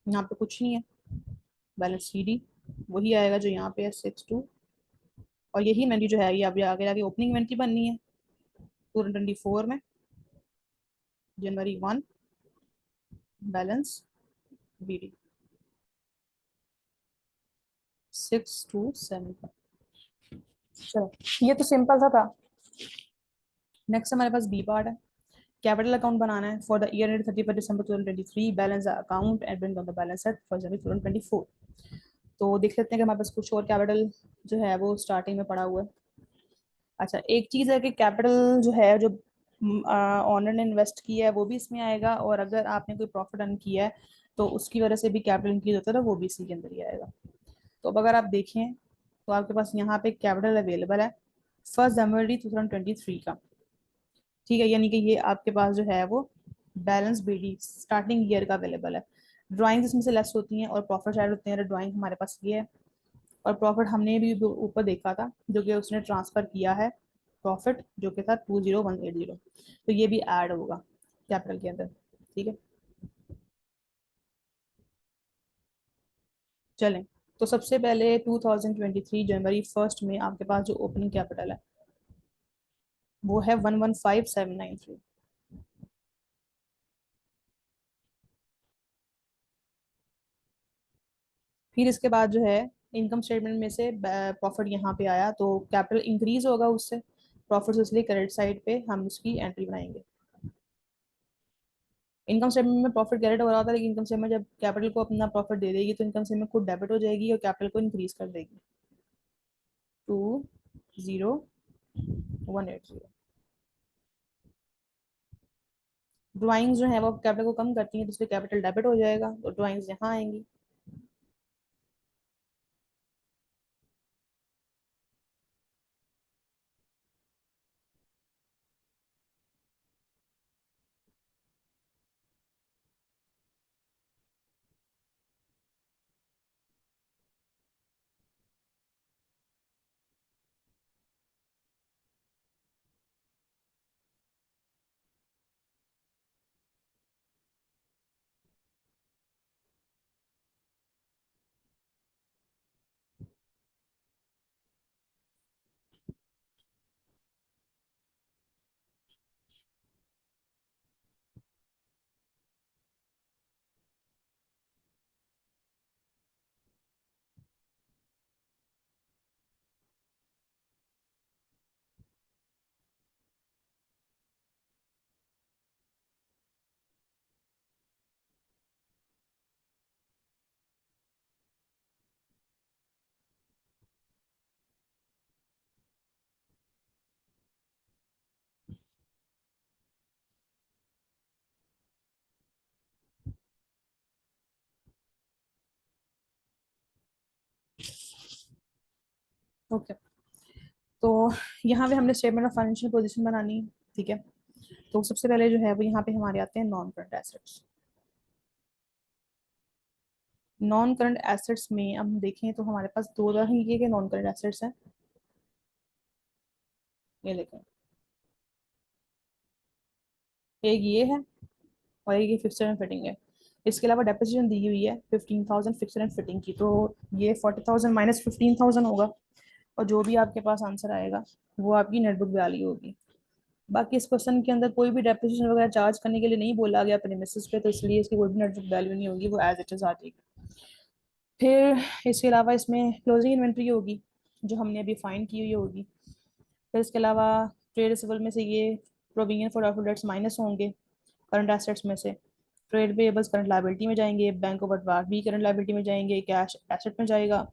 यहाँ पे कुछ नहीं है, बैलेंस CD वही आएगा जो यहाँ पे है 62। और यही इन्वेंट्री जो है ये अभी आगे आगे ओपनिंग इन्वेंट्री बननी है 2024 में, January 1, बैलेंस BD 6275। चलो, ये तो सिंपल सा था। नेक्स्ट हमारे पास बी पार्ट है, कैपिटल अकाउंट बनाना है for the year end 31 December 2023, balance account and bring down the balance at 1 January 2024। तो देख लेते हैं कि हमारे पास कुछ और कैपिटल जो है वो स्टार्टिंग में पड़ा हुआ है। अच्छा, एक चीज़ है कि कैपिटल जो है, जो ऑनर ने इन्वेस्ट किया है वो भी इसमें आएगा, और अगर आपने कोई प्रॉफिट अर्न किया है तो उसकी वजह से भी कैपिटल इंक्रीज होता है ना, वो भी इसी के अंदर ही आएगा। तो अब अगर आप देखें तो आपके पास यहाँ पे कैपिटल अवेलेबल है 1 जनवरी 2023 का। ठीक है, यानी कि ये आपके पास जो है वो बैलेंस BD स्टार्टिंग ईयर का अवेलेबल है। ड्राइंग्स इसमें से लेस होती हैं और प्रॉफिट ऐड होते हैं, ड्राइंग हमारे पास ये है। और प्रॉफिट हमने भी ऊपर देखा था जो कि उसने ट्रांसफर किया है, प्रॉफिट जो कि था 20180, तो ये भी ऐड होगा कैपिटल के अंदर। ठीक है, चलें। तो सबसे पहले 2023 January 1 में आपके पास जो ओपनिंग कैपिटल है वो है 115793। फिर इसके बाद जो है इनकम स्टेटमेंट में से प्रॉफिट यहाँ पे आया तो कैपिटल इंक्रीज होगा उससे, प्रॉफिट, इसलिए क्रेडिट साइड पे हम उसकी एंट्री बनाएंगे। इनकम स्टेटमेंट में प्रॉफिट क्रेडिट हो रहा था, लेकिन इनकम स्टेटमेंट जब कैपिटल को अपना प्रॉफिट दे देगी तो इनकम स्टेटमेंट खुद डेबिट हो जाएगी और कैपिटल को इंक्रीज कर देगी 20180। ड्राइंग्स जो है वो कैपिटल को कम करती हैं तो इसलिए कैपिटल डेबिट हो जाएगा, तो ड्राइंग्स यहाँ आएंगी। ओके, तो यहाँ पे हमने स्टेटमेंट ऑफ फाइनेंशियल पोजीशन बनानी है, ठीक है। तो सबसे पहले जो है वो यहाँ पे हमारे आते हैं non current assets. Non current assets में अब हम देखें तो हमारे पास दो तरह के नॉन करंट एसेट्स हैं। ये देखें, एक ये है और एक ये फिक्सड एंड फिटिंग है। इसके अलावा डेप्रिसिएशन दी हुई है 15,000 फिक्सड एंड फिटिंग की, तो ये 40,000 माइनस 15,000 होगा। और जो भी आपके पास आंसर आएगा वो आपकी नेटबुक वैल्यू होगी। बाकी इस क्वेश्चन के अंदर कोई भी डेप्रिसिएशन वगैरह चार्ज करने के लिए नहीं बोला गया प्रीमिसेस पे, तो इसलिए इसकी कोई भी नेटबुक वैल्यू नहीं होगी, वो एज इट इज आ जाएगी। फिर इसके अलावा इसमें क्लोजिंग इन्वेंट्री होगी जो हमने अभी फाइंड की हुई होगी। फिर इसके अलावा ट्रेड रिसीवेबल में से ये provision for doctor debts minus होंगे करंट एसेट्स में से। ट्रेड पेबल्स करंट लायबिलिटी में जाएंगे, बैंक ओवरड्राफ्ट भी करंट लायबिलिटी में जाएंगे, कैश एसेट में जाएगा,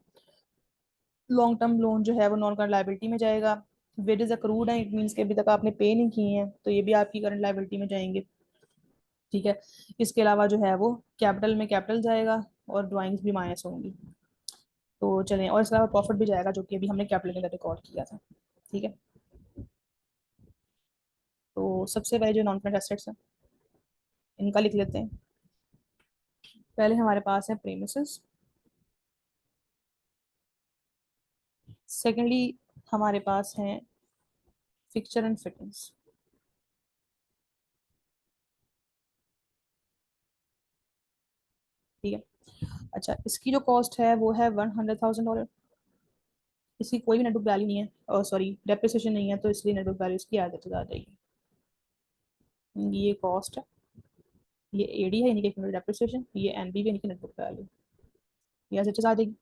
लॉन्ग टर्म लोन जो है वो नॉन करंट लायबिलिटी में जाएगा। वेजेस अक्रूड है, इट मीन्स के अभी तक आपने पे नहीं किए हैं, तो ये भी आपकी करंट लायबिलिटी में जाएंगे, ठीक है। इसके अलावा जो है वो कैपिटल में कैपिटल जाएगा और ड्राइंग्स भी माइनस होंगी। तो चलें, और इसके अलावा प्रॉफिट भी जाएगा जो कि अभी हमने कैपिटल के अंदर रिकॉर्ड किया था, ठीक है। तो सबसे पहले जो नॉन करंट एसेट्स हैं इनका लिख लेते हैं। पहले हमारे पास है प्रीमिसेस। सेकेंडली हमारे पास हैं फिक्सचर एंड फिटिंग्स, ठीक है। अच्छा, इसकी जो कॉस्ट है वो है $100,000। इसकी कोई भी नेटबुक वैल्यू नहीं है, और सॉरी डेप्रिसिएशन नहीं है, तो इसलिए नेटबुक वैल्यू इसकी आ जाएगी। ये कॉस्ट है, ये एडी है यानी कि डेप्रिसिएशन, ये एनबी यानी कि नेटबुक वैल्यू, ये एज इट इज आ जाएगी।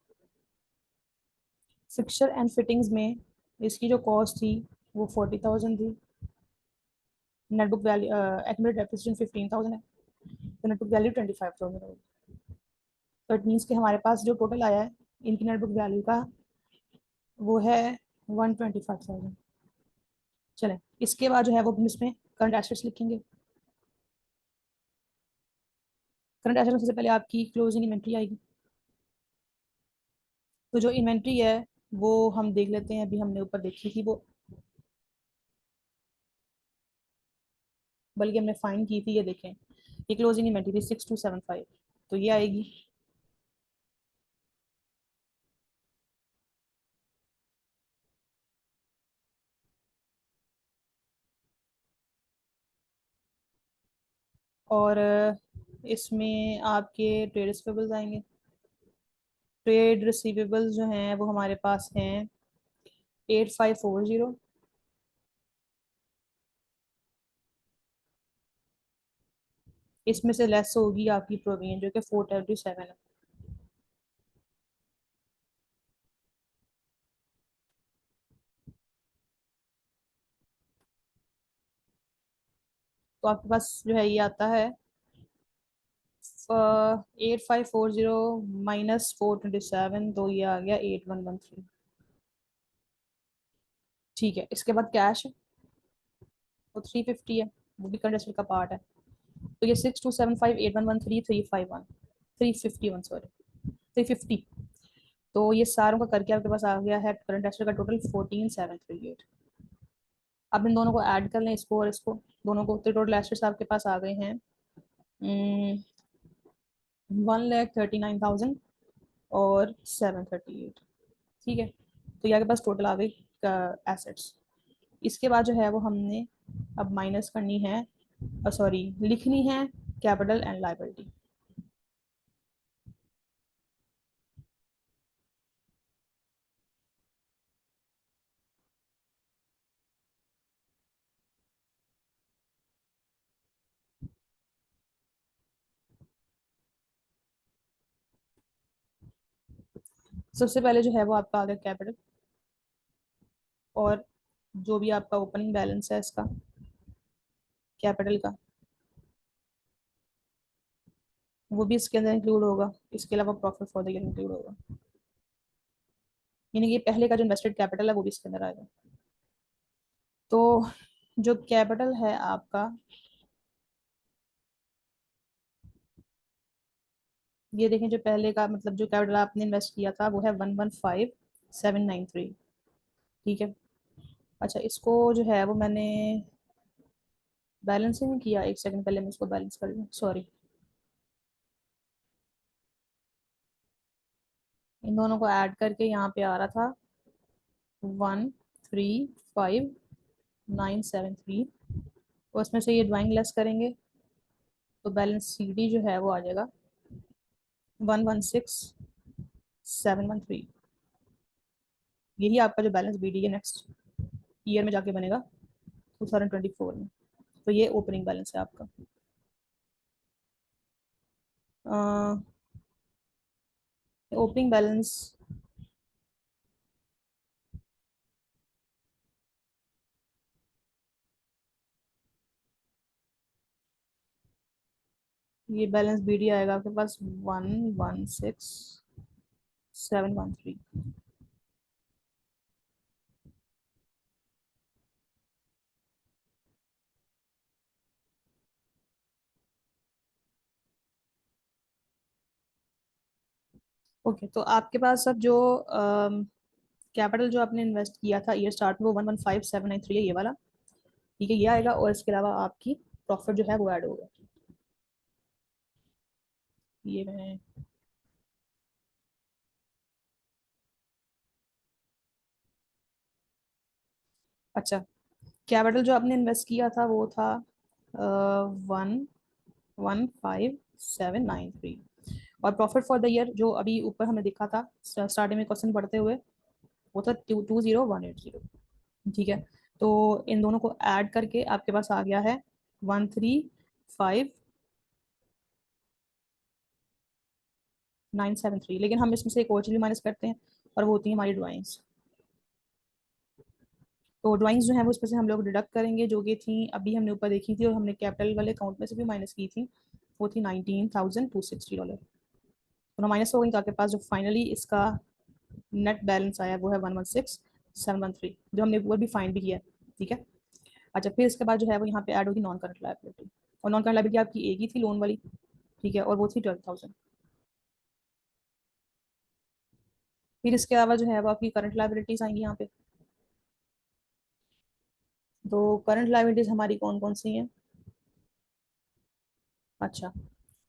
फिक्सचर एंड फिटिंग्स में इसकी जो कॉस्ट थी वो 40,000 थी। नेटबुक वैल्यू एक्यूमुलेटेड डेप्रिसिएशन 15,000 है, तो नेटबुक वैल्यू 25,000 होगी। तो इट मीन्स कि हमारे पास जो टोटल आया है इनकी नेटबुक वैल्यू का वो है 125,000। चलें, इसके बाद जो है वो हम इसमें करंट एसेट्स लिखेंगे। करंट एसेट्स में सबसे पहले आपकी क्लोजिंग इन्वेंट्री आएगी। तो जो इन्वेंट्री है वो हम देख लेते हैं, अभी हमने ऊपर देखी थी वो, बल्कि हमने फाइन की थी, ये देखें, ये क्लोजिंग इन्वेंट्री थी 6275, तो ये आएगी। और इसमें आपके ट्रेड रिसीवेबल्स आएंगे। ट्रेड रिसीवेबल्स जो हैं वो हमारे पास हैं 8540। इसमें से लेस होगी आपकी प्रोविजन जो कि 437 है। तो आपके पास जो है ये आता है 8540 माइनस 427, तो ये आ गया 8113, ठीक है। इसके बाद कैश वो 350 है, वो भी करंट एसेट का पार्ट है। तो ये 6275 8113 351 351 सॉरी 350, तो ये सारों का करके आपके पास आ गया है करंट एसेट का टोटल 14738। अब इन दोनों को ऐड कर लें, इसको और इसको, दोनों को, तो टोटल एसेट्स आपके पास आ गए हैं 1,39,000 और 738, ठीक है। तो ये आपके पास टोटल आ गई एसेट्स। इसके बाद जो है वो हमने अब माइनस करनी है, सॉरी लिखनी है कैपिटल एंड लायबिलिटी। सबसे पहले जो है वो आपका आ गया कैपिटल, और जो भी आपका ओपनिंग बैलेंस है इसका कैपिटल का, वो भी इसके अंदर इंक्लूड होगा। इसके अलावा profit for the year include होगा, यानी कि पहले का जो इन्वेस्टेड कैपिटल है वो भी इसके अंदर आएगा। तो जो कैपिटल है आपका, ये देखें, जो पहले का मतलब जो कैपिटल आपने इन्वेस्ट किया था वो है 115,793, ठीक है। अच्छा, इसको जो है वो मैंने बैलेंस ही नहीं किया, एक सेकंड पहले मैं इसको बैलेंस कर लूँ, सॉरी। इन दोनों को ऐड करके यहाँ पे आ रहा था 135,973, और उसमें से ये ड्राइंग लेस करेंगे तो बैलेंस सी डी जो है वो आ जाएगा 116,713। यही आपका जो बैलेंस बी डी है नेक्स्ट ईयर में जाके बनेगा 2024 में। तो ये ओपनिंग बैलेंस है आपका। ओपनिंग बैलेंस, ये बैलेंस बी डी आएगा आपके पास 116,713। ओके, तो आपके पास अब जो कैपिटल जो आपने इन्वेस्ट किया था ईयर स्टार्ट में वो 115,793 है, ये वाला। ठीक है, ये आएगा, और इसके अलावा आपकी प्रॉफिट जो है वो ऐड होगा। ये मैं, अच्छा, कैपिटल जो आपने इन्वेस्ट किया था वो था 115,793, और प्रॉफिट फॉर द ईयर जो अभी ऊपर हमें दिखा था स्टार्टिंग में क्वेश्चन पढ़ते हुए, वो था 20180। ठीक है, तो इन दोनों को ऐड करके आपके पास आ गया है 135,973। लेकिन हम इसमें से एक और चीज माइनस करते हैं, और वो होती है हमारी ड्राइंग्स। तो ड्राइंग्स जो है वो इसमें से हम लोग डिडक्ट करेंगे, जो कि थी अभी हमने ऊपर देखी थी और हमने कैपिटल वाले अकाउंट में से भी माइनस की थी। वो थी $19,260। तो माइनस हो गई, तो आपके पास जो फाइनली इसका नेट बैलेंस आया वो है 116,713, जो हमने ऊपर भी फाइंड भी किया है। ठीक है। अच्छा, फिर इसके बाद जो है वो यहाँ पे ऐड होगी नॉन करंट लायबिलिटी, और नॉन करंट लायबिलिटी आपकी एक ही थी, लोन वाली। ठीक है, और वो थी 12,000। फिर इसके अलावा जो है वो आपकी करंट लायबिलिटीज आएंगी यहाँ पे। तो करंट लायबिलिटीज हमारी कौन कौन सी हैं? अच्छा,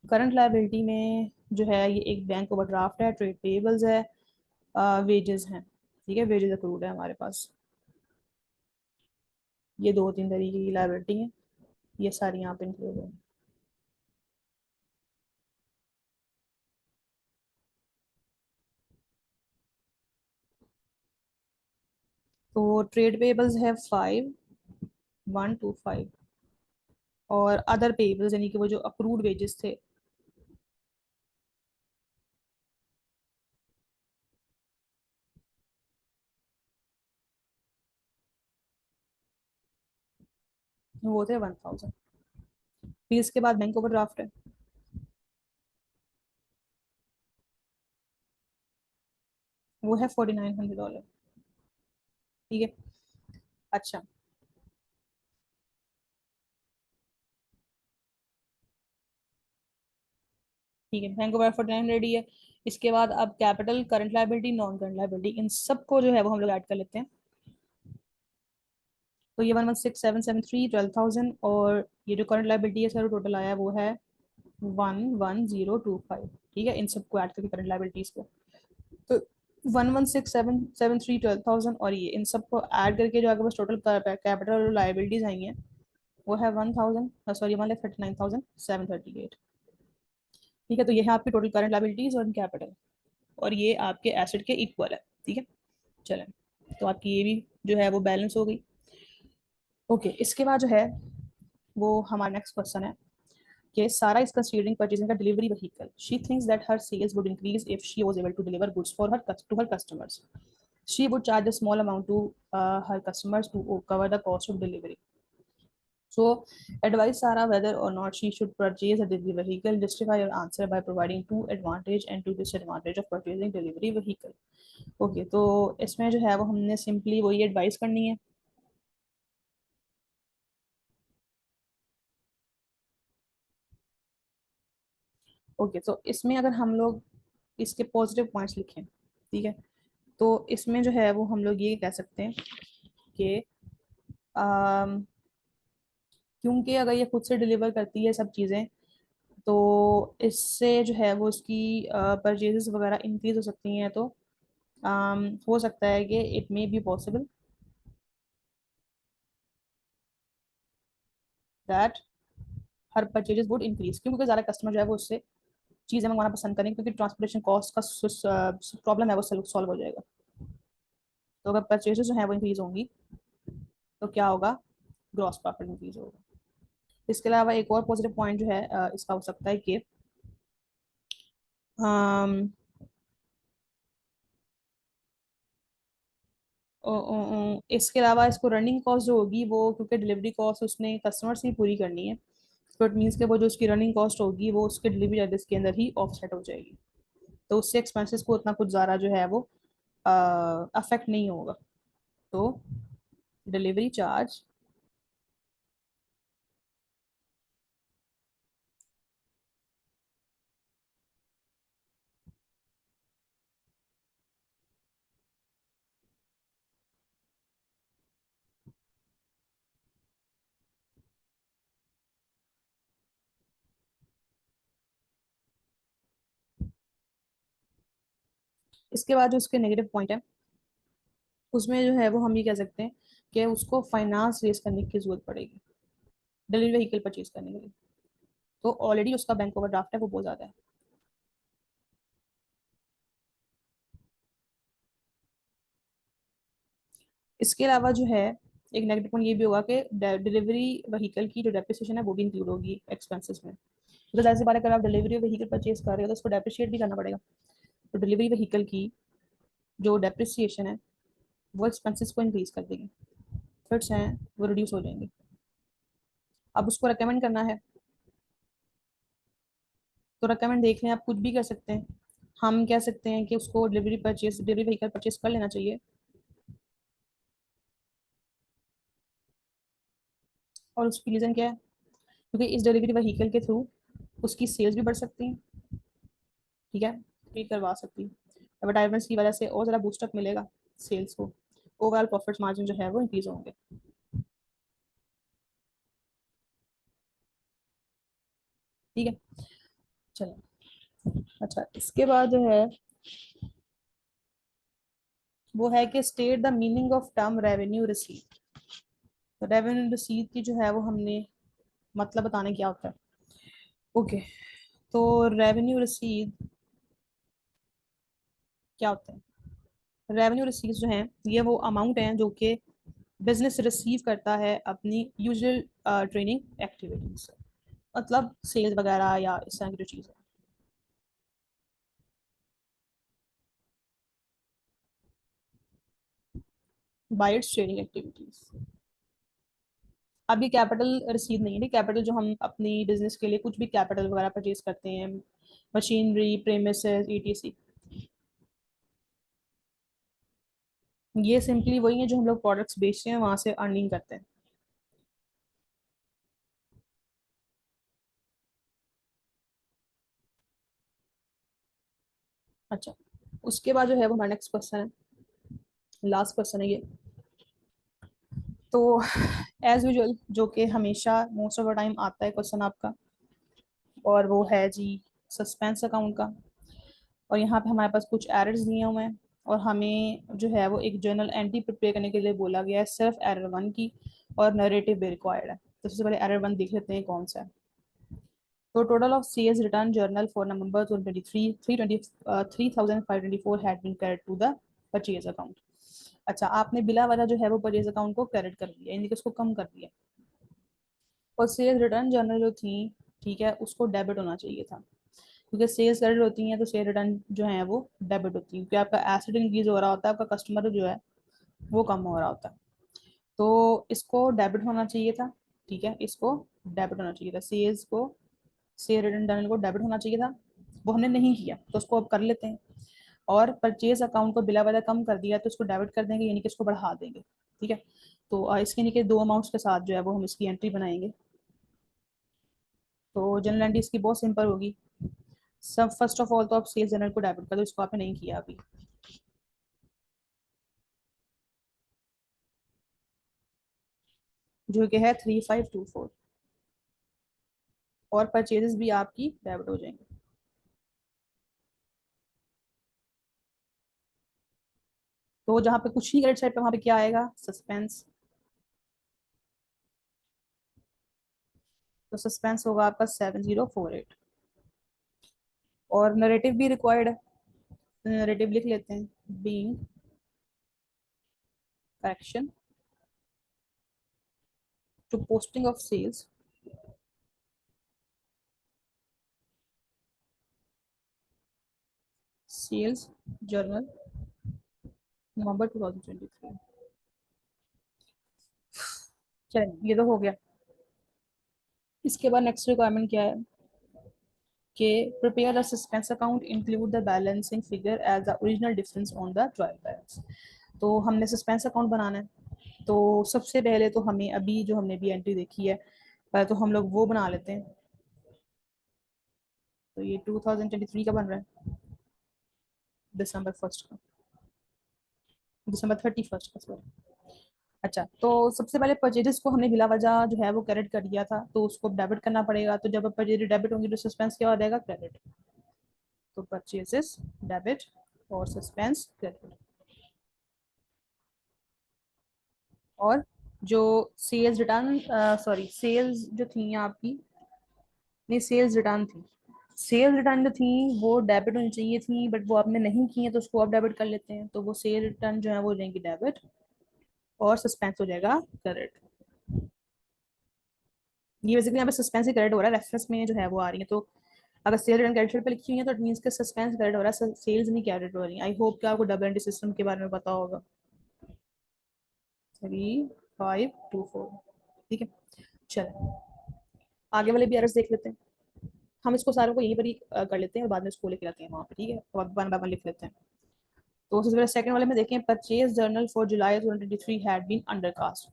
करंट लायबिलिटी में जो है ये एक बैंक ओवरड्राफ्ट है, ट्रेड पेबल्स है, वेजेस हैं। ठीक है, वेजेस अक्रूड है हमारे पास। ये दो तीन तरीके की लायबिलिटी है, ये सारी यहाँ पे इंक्लूड है। तो ट्रेड पेबल्स है 5,125, और अदर पेबल्स यानी कि वो जो अक्रूड वेजेस थे वो थे 1,000। फिर इसके बाद बैंक ओवरड्राफ्ट है, वो है $4,900। ठीक है। अच्छा, ठीक है, बैंक ओवर 4,900 है। इसके बाद अब capital, current liability, non current liability, इन सबको जो है वो हम लोग ऐड कर लेते हैं। तो ये 116,773, 12,000, और ये जो करंट लायबिलिटी है सर टोटल आया है वो है 11,025। ठीक है, इन सबको ऐड करके करंट लायबिलिटीज को, तो 116,773, 12,000, और ये इन सबको ऐड करके जो आपके पास टोटल कैपिटल और लायबिलिटीज आई हैं वो है 1,39,738। ठीक है, तो ये है आपकी टोटल करंट लायबिलिटीज और कैपिटल, और ये आपके एसेट के इक्वल है। ठीक है, चलें, तो आपकी ये भी जो है वो बैलेंस हो गई। ओके, इसके बाद जो है वो हमारा नेक्स्ट क्वेश्चन है कि Sarah is considering purchasing a delivery vehicle. She thinks that her sales would increase if she was able to deliver goods for her to her customers. She would charge a small amount to her customers to cover the cost of delivery. So, advise Sarah whether or not she should purchase a delivery vehicle. Justify your answer by providing two advantage and two disadvantage of purchasing delivery vehicle. Okay, तो इसमें जो है वो हमने सिंपली वही एडवाइस करनी है। ओके, तो इसमें अगर हम लोग इसके पॉजिटिव पॉइंट्स लिखें, ठीक है, तो इसमें जो है वो हम लोग ये कह सकते हैं कि अम, क्योंकि अगर ये खुद से डिलीवर करती है सब चीज़ें, तो इससे जो है वो उसकी परचेजेस वगैरह इंक्रीज हो सकती हैं। तो हो सकता है कि it may be possible that her purchases would increase, क्योंकि ज़्यादा कस्टमर जो है वो उससे चीज़ें मंगवाना पसंद करेंगे, क्योंकि ट्रांसपोर्टेशन कॉस्ट का प्रॉब्लम है वो सॉल्व हो जाएगा। तो अगर परचेजेस जो है वो इंक्रीज होंगी तो क्या होगा, ग्रॉस प्रॉफिट इंक्रीज होगा। इसके अलावा एक और पॉजिटिव पॉइंट जो है इसका हो सकता है कि अम, इसके अलावा इसको रनिंग कॉस्ट जो होगी वो, क्योंकि डिलीवरी कॉस्ट उसने कस्टमर से ही पूरी करनी है, तो इट मीन्स कि वो जो उसकी रनिंग कॉस्ट होगी वो उसके डिलीवरी चार्जेस के अंदर ही ऑफसेट हो जाएगी। तो उससे एक्सपेंसेस को उतना कुछ ज़्यादा जो है वो अफेक्ट नहीं होगा। तो डिलीवरी चार्ज, इसके बाद जो उसके नेगेटिव पॉइंट है उसमें जो है वो हम ये कह सकते हैं कि उसको फाइनेंस रेज करने की जरूरत पड़ेगी डिलीवरी व्हीकल परचेज करने के लिए। तो ऑलरेडी उसका बैंक ओवरड्राफ्ट है वो बहुत ज़्यादा है। इसके अलावा जो है एक नेगेटिव पॉइंट ये भी होगा कि डिलीवरी व्हीकल की जो डेप्रिसिएशन है वो भी इंक्लूड होगी एक्सपेंसेस में। तो जैसे बात अगर आप डिलीवरी व्हीकल परचेज कर रहे हो तो उसको डेप्रिशिएट भी करना पड़ेगा। तो डिलीवरी व्हीकल की जो डेप्रिसिएशन है वो एक्सपेंसेस को इंक्रीज कर देगी, फिट्स हैं वो रिड्यूस हो जाएंगे। अब उसको रिकमेंड करना है तो रिकमेंड देख लें, आप कुछ भी कर सकते हैं। हम कह सकते हैं कि उसको डिलीवरी व्हीकल परचेज कर लेना चाहिए। और उसकी रीज़न क्या है, क्योंकि इस डिलीवरी व्हीकल के थ्रू उसकी सेल्स भी बढ़ सकती हैं, ठीक है, भी करवा सकती है। एडवर्टाइजमेंट्स की वजह से और ज़्यादा बूस्टअप मिलेगा सेल्स को, ओवरऑल प्रॉफिट मार्जिन जो है वो इंक्रीज होंगे। ठीक है, चलो। अच्छा, इसके बाद जो है वो है कि state the meaning of term revenue receipt. तो रेवेन्यू रिसीट की जो है वो हमने मतलब बताने क्या होता है। ओके, तो रेवेन्यू रिसीट क्या होता है। रेवेन्यू रिसीट जो है ये वो अमाउंट है जो कि बिजनेस रिसीव करता है अपनी यूजुअल ट्रेनिंग एक्टिविटीज से, मतलब सेल्स वगैरह या इस तरह की जो चीज़ है, बाय इट्स ट्रेनिंग एक्टिविटीज। अब ये कैपिटल रिसीव नहीं है, कैपिटल जो हम अपनी बिजनेस के लिए कुछ भी कैपिटल वगैरह परचेज करते हैं, मशीनरी, प्रेमिसेस, ईटीसी, ये सिंपली वही है जो हम लोग प्रोडक्ट्स बेचते हैं वहां से अर्निंग करते हैं। अच्छा, उसके बाद जो है वो हमारा नेक्स्ट क्वेश्चन है, लास्ट क्वेश्चन है ये। तो एज यूजुअल जो कि हमेशा मोस्ट ऑफ द टाइम आता है क्वेश्चन आपका, और वो है जी सस्पेंस अकाउंट का। और यहाँ पे हमारे पास कुछ एरर्स दिए हुए हैं और हमें जो है वो एक जर्नल एंट्री प्रिपेयर करने के लिए बोला गया है, सिर्फ एरर वन की, और नरेटिव भी रिक्वायर्ड है। तो सबसे पहले एरर वन देख लेते हैं कौन सा है। तो total of CS return journal for November 2023 3,524 had been credit to the purchase account. अच्छा, आपने बिला वाला जो है वो परचेज अकाउंट को क्रेडिट कर दिया, यानी कि उसको कम कर दिया। और सेल्स रिटर्न जर्नल जो थी, ठीक है, उसको डेबिट होना चाहिए था, क्योंकि सेल्स क्रेडिट होती हैं तो सेल रिटर्न जो है वो डेबिट होती है, क्योंकि आपका एसेट इंक्रीज हो रहा होता है, आपका कस्टमर जो है वो कम हो रहा होता है। तो इसको डेबिट होना चाहिए था, ठीक है, इसको डेबिट होना चाहिए था, सेल्स को, सेल रिटर्न जर्नल को डेबिट होना चाहिए था। वो हमने नहीं किया तो उसको अब कर लेते हैं। और परचेज अकाउंट को बिला वाला कम कर दिया तो उसको डेबिट कर देंगे, यानी कि इसको बढ़ा देंगे। ठीक है, तो इसके यानी कि दो अमाउंट्स के साथ जो है वो हम इसकी एंट्री बनाएंगे। तो जनरल एंट्री इसकी बहुत सिंपल होगी। सब फर्स्ट ऑफ ऑल तो आप सेल्स जनरल को डेबिट कर दो, इसको आपने नहीं किया अभी। जो कि है 3524, और परचेजेस भी आपकी डेबिट हो जाएंगे। तो जहाँ पे कुछ ही क्रेडिट साइड पे वहाँ पे क्या आएगा, सस्पेंस। तो सस्पेंस होगा आपका 7048। और नरेटिव भी रिक्वायर्ड है, नरेटिव लिख लेते हैं, being correction to posting of sales sales journal November 2023। चलिए ये तो हो गया। इसके बाद नेक्स्ट रिक्वायरमेंट क्या है कि prepare the suspense account, include the balancing figure as the original difference on the trial balance. तो हमने सस्पेंस अकाउंट बनाना है। तो सबसे पहले तो हमें अभी जो हमने भी एंट्री देखी है, पहले तो हम लोग वो बना लेते हैं। तो ये 2023 का बन रहा है, दिसंबर 1 का, December 31 का, सॉरी। अच्छा, तो सबसे पहले परचेजेस को हमने बिला वजह जो है वो क्रेडिट कर दिया था, तो उसको डेबिट करना पड़ेगा। तो जब परचेज डेबिट होंगी तो सस्पेंस क्या हो जाएगा, क्रेडिट। तो परचेजेस डेबिट और सस्पेंस क्रेडिट। और जो सेल्स रिटर्न, सॉरी सेल्स जो थी आपकी, नहीं सेल्स रिटर्न थी, सेल्स रिटर्न जो थी वो डेबिट होनी चाहिए थी, बट वो आपने नहीं की है, तो उसको आप डेबिट कर लेते हैं। तो वो सेल रिटर्न जो है वो हो जाएंगी डेबिट, और सस्पेंस हो जाएगा क्रेडिट। ये बेसिकली यहाँ पे सस्पेंस ही क्रेडिट हो रहा है, रेफरेंस में जो है वो आ रही है। तो अगर सेल रिटर्न क्रेडिट पे लिखी हुई है तो इट मींस के सस्पेंस क्रेडिट हो रहा है, सेल्स नहीं क्रेडिट हो रही है। आई होप कि आपको डबल एंट्री सिस्टम के बारे में पता होगा। 3524, ठीक है। चलो आगे वाले भी एरर्स देख लेते हैं। हम इसको सारों को यहीं पर ही कर लेते हैं और बाद में इसको लेके आते हैं वहाँ पे, ठीक है। तो अब वन बाय वन लिख लेते हैं। तो सबसे पहले सेकंड वाले में देखें, purchase journal for July 2023 had been undercast.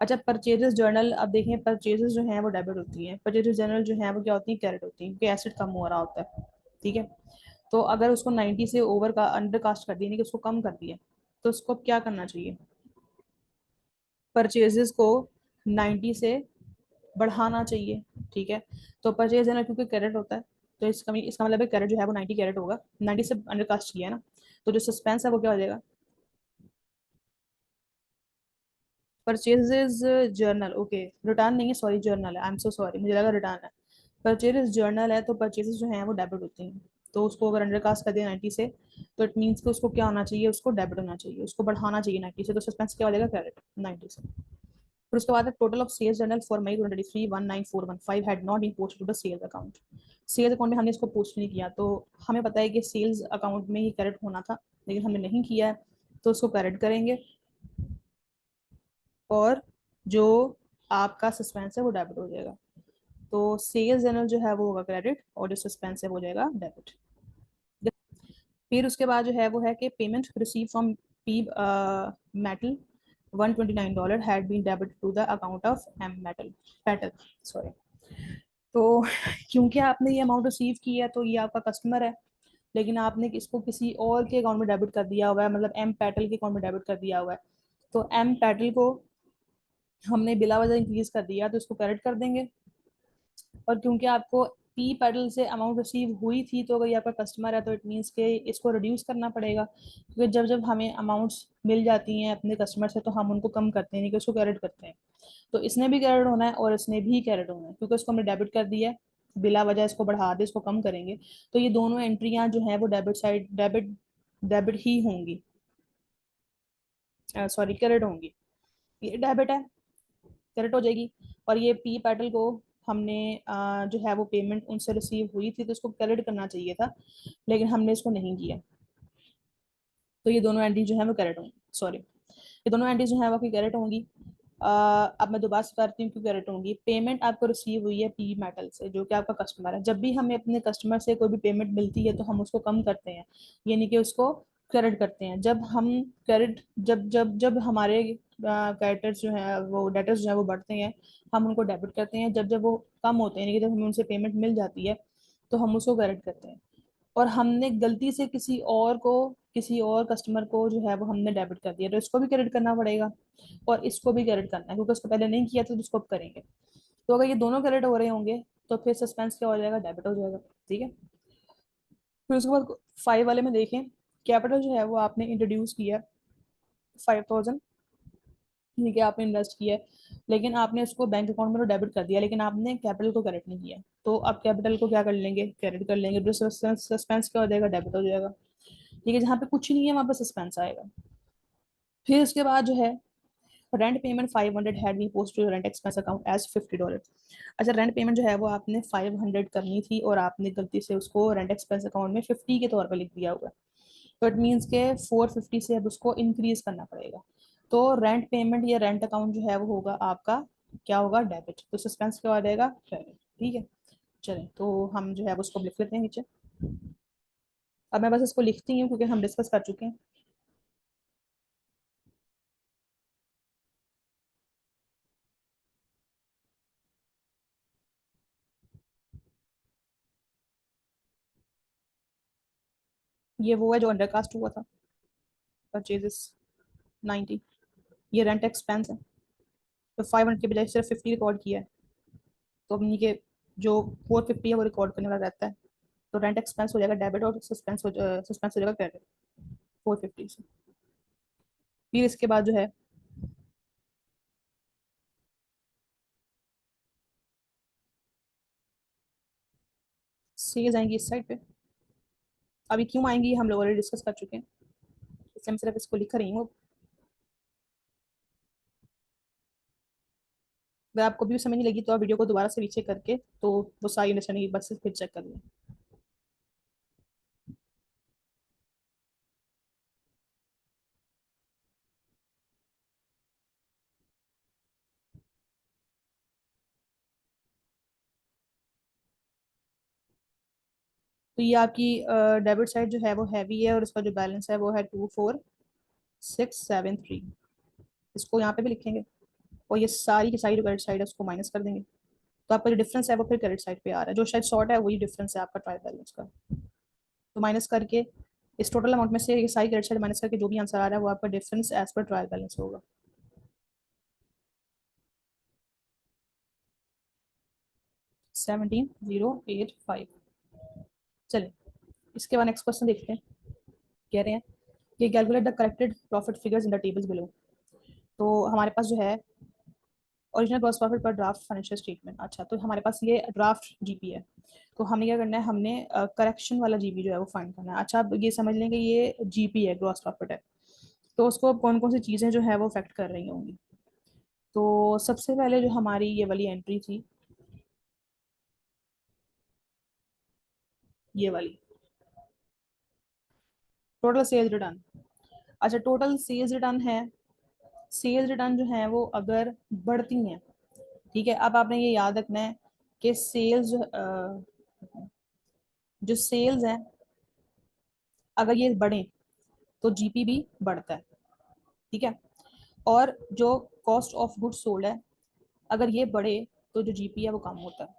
अच्छा, परचेजेस जर्नल, अब देखें परचेजेस जो हैं वो डेबिट होती हैं, परचेजेस जर्नल जो है वो क्या होती है, क्रेडिट होती है, क्योंकि एसेट कम हो रहा होता है, ठीक है। तो अगर उसको 90 से ओवर का अंडर कास्ट कर दिया, यानी कि उसको कम कर दिया, तो उसको क्या करना चाहिए, परचेजेस को 90 से बढ़ाना चाहिए, ठीक है। तो परचेज जर्नल क्योंकि क्रेडिट होता है, तो इसका मतलब क्रेडिट जो है वो 90 कैरेट होगा, 90 से अंडर कास्ट किया है ना। तो जो सस्पेंस है वो क्या हो जाएगा, परचेजेस जर्नल, ओके रिटर्न नहीं है, सॉरी जर्नल है, आई एम सो सॉरी, मुझे लगा रिटर्न है। परचेजेस जर्नल है, तो परचेजेस जो है वो डेबिट होती हैं। तो उसको अगर अंडर कास्ट कर दिया 90 से, तो इट मीन्स कि उसको क्या होना चाहिए, उसको डेबिट होना चाहिए, उसको बढ़ाना चाहिए 90 से, तो सस्पेंस क्या हो जाएगा, क्रेडिट 90 से। फिर उसके बाद total of sales journal for May 2023 19415 had not been posted to the sales account. Sales account में हमने इसको पोस्ट नहीं किया, तो हमें पता है कि सेल्स अकाउंट में ही क्रेडिट होना था, लेकिन हमने नहीं किया है, तो उसको क्रेडिट करेंगे। और जो आपका सस्पेंस है वो डेबिट हो जाएगा। तो सेल्स जर्नल जो है वो होगा क्रेडिट, और जो सस्पेंस है वो हो जाएगा डेबिट। फिर उसके बाद जो है वो है कि payment receive from P metal $129 had been debit to the account of M metal petal, sorry. तो क्योंकि आपने ये अमाउंट रिसीव की है, तो ये आपका कस्टमर है, लेकिन आपने इसको किसी और के अकाउंट में डेबिट कर दिया हुआ है, मतलब एम पैटल के अकाउंट में डेबिट कर दिया हुआ है। तो एम पैटल को हमने बिला वजह इंक्रीज कर दिया, तो इसको क्रेडिट कर देंगे। और क्योंकि आपको पी पेडल से अमाउंट रिसीव हुई थी, तो अगर ये आपका कस्टमर है तो इट मीन्स के इसको रिड्यूस करना पड़ेगा, क्योंकि जब जब हमें अमाउंट्स मिल जाती हैं अपने कस्टमर से, तो हम उनको कम करते हैं, नहीं कि उसको क्रेडिट करते हैं। तो इसने भी क्रेडिट होना है और इसने भी क्रेडिट होना है, क्योंकि उसको हमने डेबिट कर दिया है, बिला वजह इसको बढ़ा दे, इसको कम करेंगे। तो ये दोनों एंट्रियां जो है वो डेबिट साइड, डेबिट डेबिट ही होंगी, सॉरी क्रेडिट होंगी। ये डेबिट है, क्रेडिट हो जाएगी। और ये पी पैटल को हमने जो है वो पेमेंट उनसे रिसीव हुई थी, तो उसको क्रेडिट करना चाहिए था, लेकिन हमने इसको नहीं किया। तो ये दोनों एंट्री जो है वो क्रेडिट होंगी, सॉरी, ये दोनों एंट्री जो है वो आपकी क्रेडिट होंगी। अब मैं दोबारा से करती हूँ क्यों क्रेडिट होंगी। पेमेंट आपको रिसीव हुई है पी मेटल से, जो कि आपका कस्टमर है। जब भी हमें अपने कस्टमर से कोई भी पेमेंट मिलती है, तो हम उसको कम करते हैं, यानी कि उसको क्रेडिट करते हैं। जब हम क्रेडिट, जब जब जब हमारे क्रेडिटर्स जो है वो, डेटर्स जो है वो बढ़ते हैं, हम उनको डेबिट करते हैं। जब जब वो कम होते हैं, यानी कि जब हमें उनसे पेमेंट मिल जाती है, तो हम उसको क्रेडिट करते हैं। और हमने गलती से किसी और को किसी और कस्टमर को जो है वो हमने डेबिट कर दिया, तो इसको भी क्रेडिट करना पड़ेगा और इसको भी क्रेडिट करना है, क्योंकि उसको पहले नहीं किया था तो उसको अब करेंगे। तो अगर ये दोनों क्रेडिट हो रहे होंगे तो फिर सस्पेंस क्या हो जाएगा, डेबिट हो जाएगा। ठीक है। फिर उसके बाद 5 वाले में देखें, कैपिटल जो है वो आपने इंट्रोड्यूस किया 5,000, ठीक है, आपने इन्वेस्ट किया है, लेकिन आपने उसको बैंक अकाउंट में तो डेबिट कर दिया, लेकिन आपने कैपिटल को क्रेडिट नहीं किया। तो आप कैपिटल को क्या कर लेंगे, क्रेडिट कर लेंगे, तो सस्पेंस क्या हो जाएगा, डेबिट हो जाएगा। ठीक है, जहाँ पे कुछ नहीं है वहां पे सस्पेंस आएगा। फिर उसके बाद जो है, rent payment 500 had be post to rent expense account as $50। अच्छा, रेंट पेमेंट जो है वो आपने 500 करनी थी और आपने गलती से उसको रेंट एक्सपेंस अकाउंट में 50 के तौर पर लिख दिया हुआ है। तो इट मीन्स के 450 से अब उसको इंक्रीज करना पड़ेगा। तो रेंट पेमेंट या रेंट अकाउंट जो है वो होगा आपका, क्या होगा, डेबिट। तो सस्पेंस क्या हो जाएगा, क्रेडिट। ठीक है। चलें, तो हम जो है उसको लिख लेते हैं नीचे। अब मैं बस इसको लिखती हूँ क्योंकि हम डिस्कस कर चुके हैं। ये वो है जो अंडरकास्ट हुआ था, परचेजेस 90। ये रेंट एक्सपेंस है, तो 500 के बजाय सिर्फ 50 रिकॉर्ड किया है। तो अपनी के जो 450 है वो रिकॉर्ड करने वाला रहता है। तो रेंट एक्सपेंस हो जाएगा डेबिट और सस्पेंस हो जाएगा क्रेडिट 450 से। फिर इसके बाद जो है सेल्स आएंगी इस साइड पे। अभी क्यों आएंगी हम लोग ऑलरेडी डिस्कस कर चुके हैं, इसलिए मैं सिर्फ इसको लिख रही हूँ। अगर आपको भी समझ नहीं लगी तो आप वीडियो को दोबारा से नीचे करके तो वो सारी अंडरस्टैंडिंग एक बार से फिर चेक कर लें। तो ये आपकी डेबिट साइड जो है वो हैवी है और इसका जो बैलेंस है वो है 24673। इसको यहाँ पे भी लिखेंगे और ये सारी की सारी जो क्रेडिट साइड है उसको माइनस कर देंगे। तो आपका जो डिफरेंस है वो फिर क्रेडिट साइड पे आ रहा है, जो शायद शॉर्ट है वही डिफरेंस है आपका ट्रायल बैलेंस का। तो माइनस करके इस टोटल अमाउंट में से ये सारी क्रेडिट साइड माइनस करके जो भी आंसर आ रहा है वो आपका difference as per trial balance होगा। 17085। चलिए, इसके बाद नेक्स्ट क्वेश्चन देखते हैं। कह रहे हैं कि calculate the corrected profit figures in the tables below. तो हमारे पास जो है ओरिजिनल ग्रॉस प्रॉफिट पर ड्राफ्ट फाइनेंशियल स्टेटमेंट। अच्छा, तो हमारे पास ये ड्राफ्ट जीपी है, तो हमने क्या करना है, हमने करेक्शन वाला जीपी जो है वो फाइंड करना है। अच्छा, अब ये समझ लें कि ये जीपी है, ग्रॉस प्रॉफिट है, तो उसको कौन कौन सी चीज़ें जो है वो अफेक्ट कर रही होंगी। तो सबसे पहले जो हमारी ये वाली एंट्री थी, ये वाली टोटल सेल्स रिटर्न। अच्छा, टोटल सेल्स रिटर्न है, सेल्स रिटर्न जो है वो अगर बढ़ती हैं, ठीक है, अब आपने ये याद रखना है कि सेल्स जो सेल्स है अगर ये बढ़े तो जीपी भी बढ़ता है। ठीक है। और जो कॉस्ट ऑफ गुड्स सोल्ड है अगर ये बढ़े तो जो जीपी है वो कम होता है।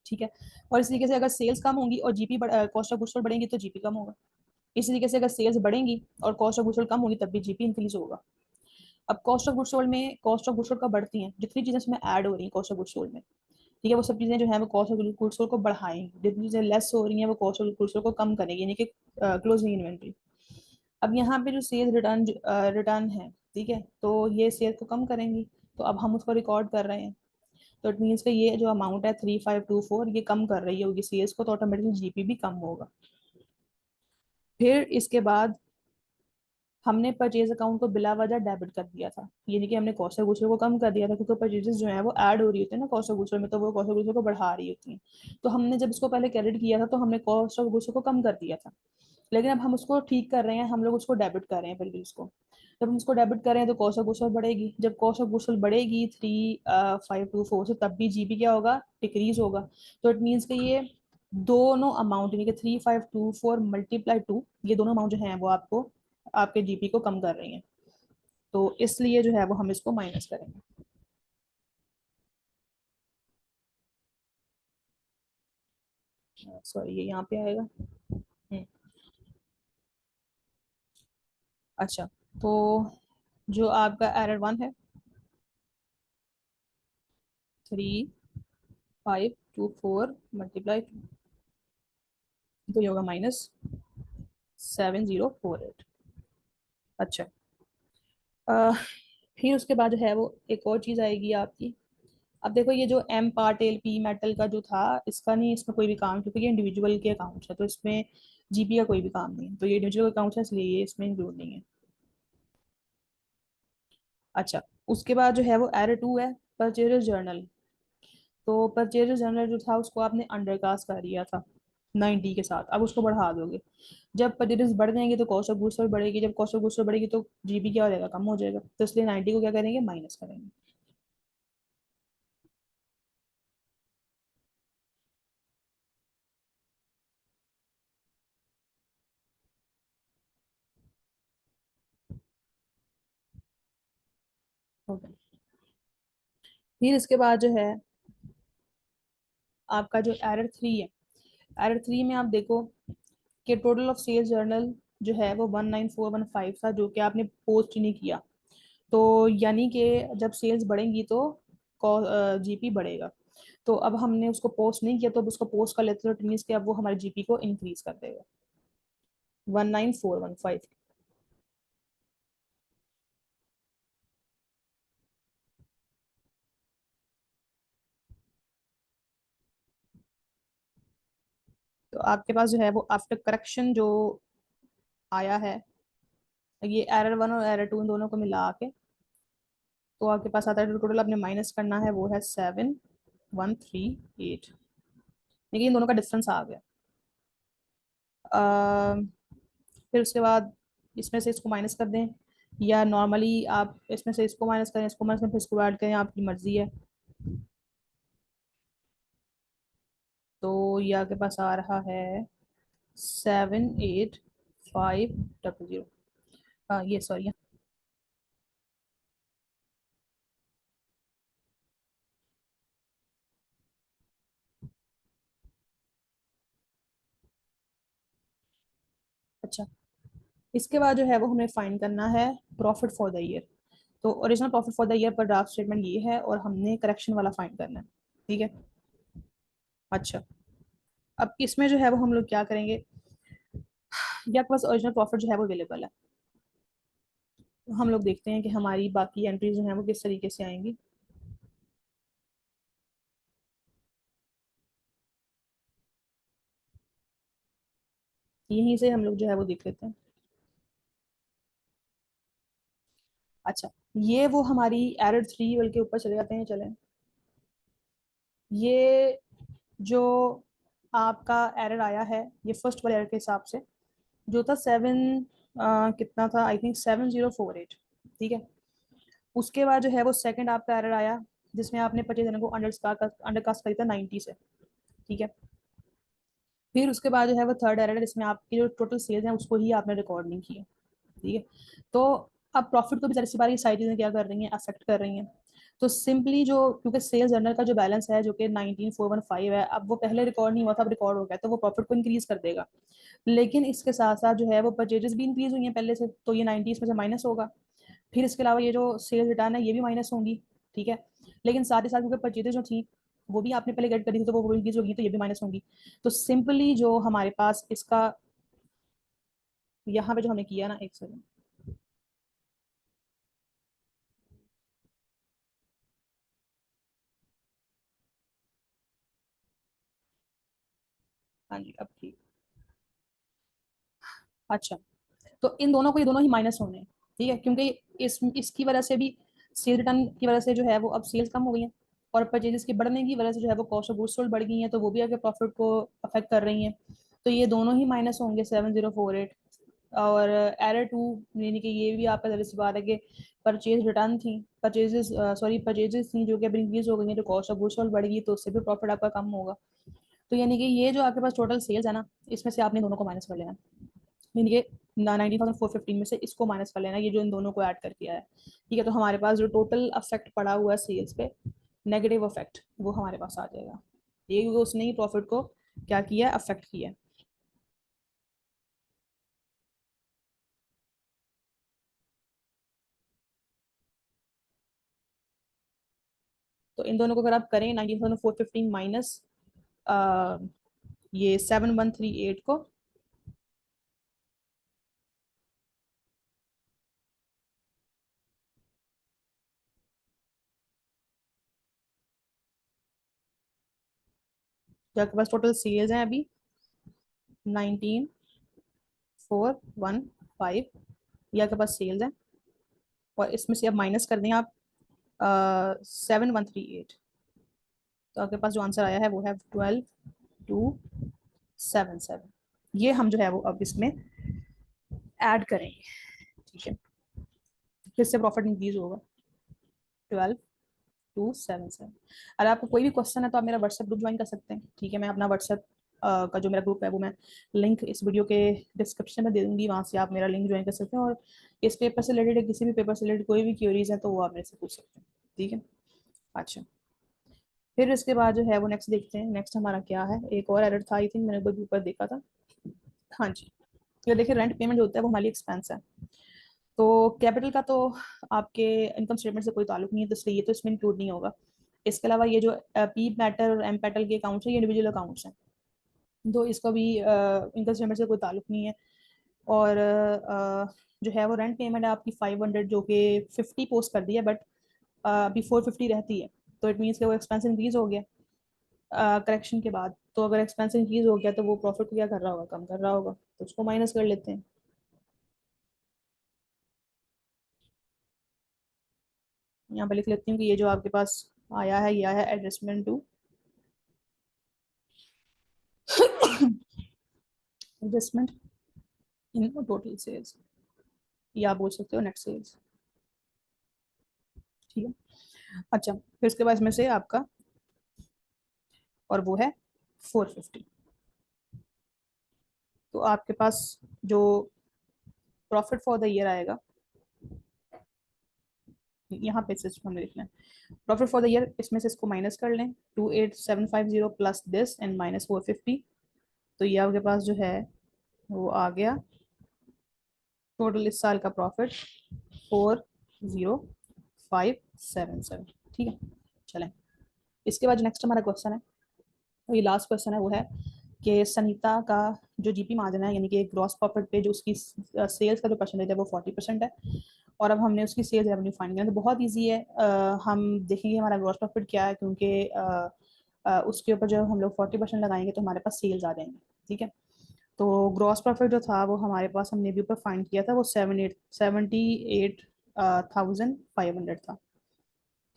ठीक है। और इस तरीके से अगर सेल्स कम होंगी और GP cost of goods sold बढ़ेंगी तो जीपी कम होगा। इसी तरीके से अगर सेल्स बढ़ेंगी और कॉस्ट ऑफ गुड्स सोल्ड कम होगी तब भी जीपी इंक्रीज होगा। अब कॉस्ट ऑफ गुड्स सोल्ड में कॉस्ट ऑफ गुड्स सोल्ड का बढ़ती हैं, जितनी चीजें इसमें ऐड हो रही हैं कॉस्ट ऑफ गुड्स सोल्ड में, ठीक है, वो सब चीजें जो है वो कॉस्ट ऑफ गुड्स सोल्ड को बढ़ाएंगी, जितनी चीजें लेस हो रही हैं वो कॉस्ट ऑफ गुड्स सोल्ड को कम करेगी, यानी कि क्लोजिंग इन्वेंट्री। अब यहाँ पे जो सेल्स रिटर्न रिटर्न है, ठीक है, तो ये सेल्स को कम करेंगी, तो अब हम उसको रिकॉर्ड कर रहे हैं। तो इट मीन्स कि ये जो अमाउंट है 3524 ये कम कर रही होगी सीएस को, तो ऑटोमेटिकली जीपी भी कम होगा। फिर इसके बाद हमने परचेज अकाउंट को बिला वजह डेबिट कर दिया था, यानी कि हमने कॉस्ट ऑफ गुड्स को कम कर दिया था, क्योंकि परचेजेस जो है वो ऐड हो रही होती है ना कॉस्ट ऑफ गुड्स में, तो वो कॉस्ट ऑफ गुड्स को बढ़ा रही होती है। तो हमने जब इसको पहले क्रेडिट किया था तो हमने कॉस्ट ऑफ गुड्स को कम कर दिया था, लेकिन अब हम उसको ठीक कर रहे हैं, हम लोग उसको डेबिट कर रहे हैं फिर भी उसको। जब हम उसको डेबिट कर रहे हैं तो कॉस्ट ऑफ गुड्स बढ़ेगी, जब कॉस्ट ऑफ गुड्स बढ़ेगी 3524 से, तब भी जीपी क्या होगा, डिक्रीज होगा। तो इट मीन्स कि ये दोनों अमाउंट यानी कि 3524 × 2 ये दोनों अमाउंट जो है वो आपको आपके जीपी को कम कर रही हैं। तो इसलिए जो है वो हम इसको माइनस करेंगे। सॉरी, ये यहाँ पे आएगा। हम्म, अच्छा, तो जो आपका एरर वन है, 3524 × 2, तो ये होगा -7048। अच्छा, अह, फिर उसके बाद जो है वो एक और चीज़ आएगी आपकी। अब देखो ये जो M part L P metal का जो था, इसका नहीं इसमें कोई भी काम, क्योंकि ये इंडिविजुअल के अकाउंट्स है, तो इसमें जीपी का कोई भी काम नहीं है, तो ये इंडिविजुअल अकाउंट्स है इसलिए ये इसमें इंक्लूड नहीं है। अच्छा, उसके बाद जो है वो एरर टू है, परचेज जर्नल। तो परचेज जर्नल जो था उसको आपने अंडरकास्ट कर दिया था 90 के साथ, अब उसको बढ़ा दोगे। जब परचेज बढ़ जाएंगे तो कॉस्ट ऑफ गुड्स सोल्ड बढ़ेगी, जब कॉस्ट ऑफ गुड्स सोल्ड बढ़ेगी तो जीबी क्या हो जाएगा, कम हो जाएगा, तो इसलिए 90 को क्या करेंगे, माइनस करेंगे। ओके, फिर इसके बाद जो है आपका जो एरर थ्री है, एरर थ्री में आप देखो कि टोटल ऑफ सेल्स जर्नल जो है वो 19415 था, जो कि आपने पोस्ट ही नहीं किया। तो यानी कि जब सेल्स बढ़ेंगी तो जीपी बढ़ेगा। तो अब हमने उसको पोस्ट नहीं किया, तो अब उसको पोस्ट कर लेते, तो मीन्स कि अब वो हमारे जीपी को इंक्रीज कर देगा 19415। तो आपके पास जो है वो आफ्टर करेक्शन जो आया है, ये एरर वन और एरर टू इन दोनों को मिला के, तो आपके पास आता है टोटल आपने माइनस करना है वो है 7138। देखिए इन दोनों का डिफरेंस आ गया। फिर उसके बाद इसमें से इसको माइनस कर दें, या नॉर्मली आप इसमें से इसको माइनस करें, इसको माइनस करें, फिर इसको ऐड करें, आपकी मर्जी है। तो ये आपके पास आ रहा है 78500। हाँ ये सॉरी। अच्छा, इसके बाद जो है वो हमें फाइंड करना है प्रॉफिट फॉर द ईयर। तो original profit for the year पर ड्राफ्ट स्टेटमेंट ये है, और हमने करेक्शन वाला फाइंड करना है। ठीक है। अच्छा, अब इसमें जो है वो हम लोग क्या करेंगे, ये आपके पास ओरिजिनल प्रॉफिट जो है वो अवेलेबल है। तो हम लोग देखते हैं कि हमारी बाकी एंट्रीज जो हैं वो किस तरीके से आएंगी। यहीं से हम लोग जो है वो देख लेते हैं। अच्छा, ये वो हमारी एरर थ्री वाल के ऊपर चले जाते हैं, चलें। ये जो आपका एरर आया है, ये फर्स्ट वाले एरर के हिसाब से जो था सेवन, कितना था, आई थिंक 7048। ठीक है। उसके बाद जो है वो सेकंड आपका एरर आया, जिसमें आपने परचेज को अंडरकास्ट करी था 90 से। ठीक है। फिर उसके बाद जो है वो थर्ड एरर, इसमें आपकी जो टोटल सेल्स है उसको ही आपने रिकॉर्ड नहीं किया। ठीक है। तो अब प्रॉफिट को भी जरा सी बार ये सारी चीजें क्या कर रही हैं, अफेक्ट कर रही हैं। तो सिंपली जो, क्योंकि सेल्स जर्नल का जो बैलेंस है जो कि 19415 है, अब वो पहले रिकॉर्ड नहीं हुआ था, अब रिकॉर्ड हो गया, तो वो प्रॉफिट को इंक्रीज कर देगा। लेकिन इसके साथ साथ जो है वो परचेजेस भी इंक्रीज हुई हैं पहले से, तो ये 90 इसमें से माइनस होगा। फिर इसके अलावा ये जो सेल्स रिटर्न है ये भी माइनस होंगी। ठीक है। लेकिन साथ ही साथ क्योंकि परचेजेस जो थी वो भी आपने पहले गेट करी थी, तो वो इंक्रीज होगी, तो ये भी माइनस होंगी। तो सिंपली जो हमारे पास इसका यहाँ पे जो हमने किया ना, एक सेकंड। हाँ जी, अब ठीक। अच्छा, तो इन दोनों को, ये दोनों ही माइनस होने हैं। ठीक है, क्योंकि इसकी वजह से भी, सेल रिटर्न की वजह से जो है वो अब सेल्स कम हो गई हैं, और परचेजेस के बढ़ने की वजह से जो है वो कॉस्ट ऑफ गुड्स सोल्ड बढ़ गई हैं, तो वो भी आगे प्रॉफिट को अफेक्ट कर रही हैं। तो ये दोनों ही माइनस होंगे 7048। और एरर टू, यानी कि ये भी आपका जरिए सी बात है कि परचेज रिटर्न थी, परचेजेस सॉरी परचेजेस थी जो कि अब इंक्रीज हो गई हैं, तो कॉस्ट ऑफ गुड्स सोल्ड बढ़ गई, तो उससे भी प्रॉफिट आपका कम होगा। तो यानी कि ये जो आपके पास टोटल सेल्स है ना, इसमें से आपने दोनों को माइनस कर लेना। ये 19,415 में से इसको माइनस कर लेना, ये जो इन दोनों को ऐड कर किया है। ठीक है। तो हमारे पास जो टोटल अफेक्ट पड़ा हुआ है सेल्स पे, नेगेटिव अफेक्ट, वो हमारे पास आ जाएगा। ये उसने ही प्रॉफिट को क्या किया है, अफेक्ट किया है। तो इन दोनों को अगर आप करें 19,415 माइनस ये 7138 को, जो आपके पास टोटल सेल्स हैं अभी 19,415, ये आपके पास सेल्स हैं, और इसमें से अब माइनस कर दें आप 7138, तो आपके पास जो आंसर आया है वो है 12,277। ये हम जो है वो अब इसमें ऐड करेंगे, ठीक है, फिर से प्रॉफिट इंक्रीज होगा 12,277। अगर आपको कोई भी क्वेश्चन है तो आप मेरा व्हाट्सएप ग्रुप ज्वाइन कर सकते हैं, ठीक है, मैं अपना व्हाट्सएप का जो मेरा ग्रुप है वो मैं लिंक इस वीडियो के डिस्क्रिप्शन में दे दूंगी, वहाँ से आप मेरा लिंक ज्वाइन कर सकते हैं, और इस पेपर से रिलेटेड किसी भी पेपर से रिलेटेड कोई भी क्वेरीज है तो वो आप मेरे से पूछ सकते हैं, ठीक है। अच्छा, फिर इसके बाद जो है वो नेक्स्ट देखते हैं, नेक्स्ट हमारा क्या है, एक और एरर था आई थिंक, मैंने कोई ऊपर देखा था। हाँ जी, ये देखिए रेंट पेमेंट जो होता है वो हमारी एक्सपेंस है, तो कैपिटल का तो आपके इनकम स्टेटमेंट से कोई ताल्लुक नहीं है, तो इसलिए ये तो इसमें इंक्लूड नहीं होगा। इसके अलावा ये जो पी मैटर और एम पैटल के अकाउंट्स हैं ये इंडिविजुअल अकाउंट्स हैं, तो इसका भी इनकम स्टेटमेंट से कोई ताल्लुक नहीं है। और जो है वो रेंट पेमेंट है आपकी 500, जो कि 50 पोस्ट कर दी है, बट अभी 450 रहती है, तो इट मीन्स कि वो एक्सपेंस इंक्रीज हो गया करेक्शन के बाद। तो अगर एक्सपेंस इंक्रीज हो गया तो वो प्रॉफिट को क्या कर रहा होगा, कम कर रहा होगा, तो उसको माइनस कर लेते हैं। यहाँ पे लिख लेती हूँ कि ये जो आपके पास आया है यह है adjustment to adjustment in total sales, या आप बोल सकते हो नेट सेल्स, ठीक है। अच्छा, फिर इसके बाद इसमें से आपका, और वो है 450, तो आपके पास जो प्रॉफिट फॉर द ईयर आएगा, यहाँ पे सिर्फ हमें लिखना है प्रॉफिट फॉर द ईयर, इसमें से इसको माइनस कर लें 28,750 प्लस दिस एंड माइनस 450, तो ये आपके पास जो है वो आ गया टोटल इस साल का प्रॉफिट 4,0,577, ठीक है। चलें, इसके बाद नेक्स्ट हमारा क्वेश्चन है, ये लास्ट क्वेश्चन है, वो है कि सनीता का जो जीपी मार्जिन है, यानी कि ग्रॉस प्रॉफिट पे जो उसकी सेल्स का जो परसेंटेज है वो 40% है, और अब हमने उसकी सेल्स रेवेन्यू फाइंड करना है, तो बहुत इजी है। हम देखेंगे हमारा ग्रॉस प्रॉफिट क्या है, क्योंकि उसके ऊपर जब हम लोग 40% लगाएंगे तो हमारे पास सेल्स आ जाएंगे, ठीक है। तो ग्रॉस प्रॉफिट जो था वो हमारे पास, हमने भी ऊपर फाइंड किया था, वो 78,500 था,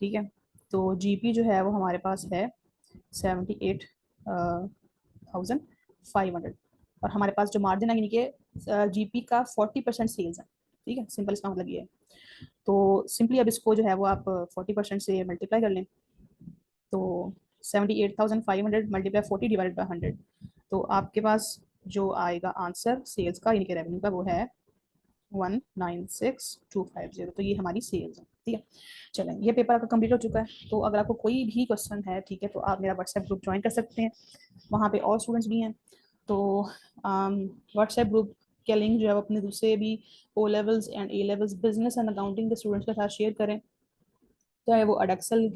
ठीक है। तो जीपी जो है वो हमारे पास है 78,500, और हमारे पास जो मार्जिन है यानी कि जीपी का 40% सेल्स है, ठीक है, सिंपल इसका मतलब ये है। तो सिंपली अब इसको जो है वो आप 40% से मल्टीप्लाई कर लें, तो 78,500 मल्टीप्लाई 40 डिवाइडेड बाई 100, तो आपके पास जो आएगा आंसर सेल्स का यानी कि रेवेन्यू का वो है 196250, तो ये हमारी सेल्स है, ठीक है। चलें, ये पेपर आपका कंप्लीट हो चुका है, तो अगर आपको कोई भी क्वेश्चन है, ठीक है, तो आप मेरा व्हाट्सएप ग्रुप ज्वाइन कर सकते हैं, वहाँ पे और स्टूडेंट्स भी हैं, तो व्हाट्सएप ग्रुप का लिंक जो है वो अपने दूसरे भी O levels and A levels business and accounting के स्टूडेंट्स के साथ शेयर करें, चाहे वो Edexcel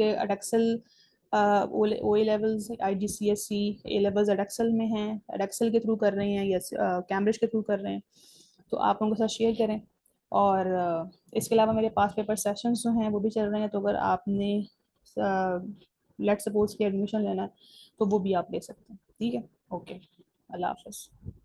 O A levels, I G C S E A levels Edexcel में हैं, अडेक्सल के थ्रू कर रहे हैं, या कैम्ब्रिज के थ्रू कर रहे हैं, तो आप उनके साथ शेयर करें। और इसके अलावा मेरे पास पेपर सेशंस जो हैं वो भी चल रहे हैं, तो अगर आपने लेट सपोज के एडमिशन लेना है तो वो भी आप ले सकते हैं, ठीक है। ओके, अल्लाह हाफिज़।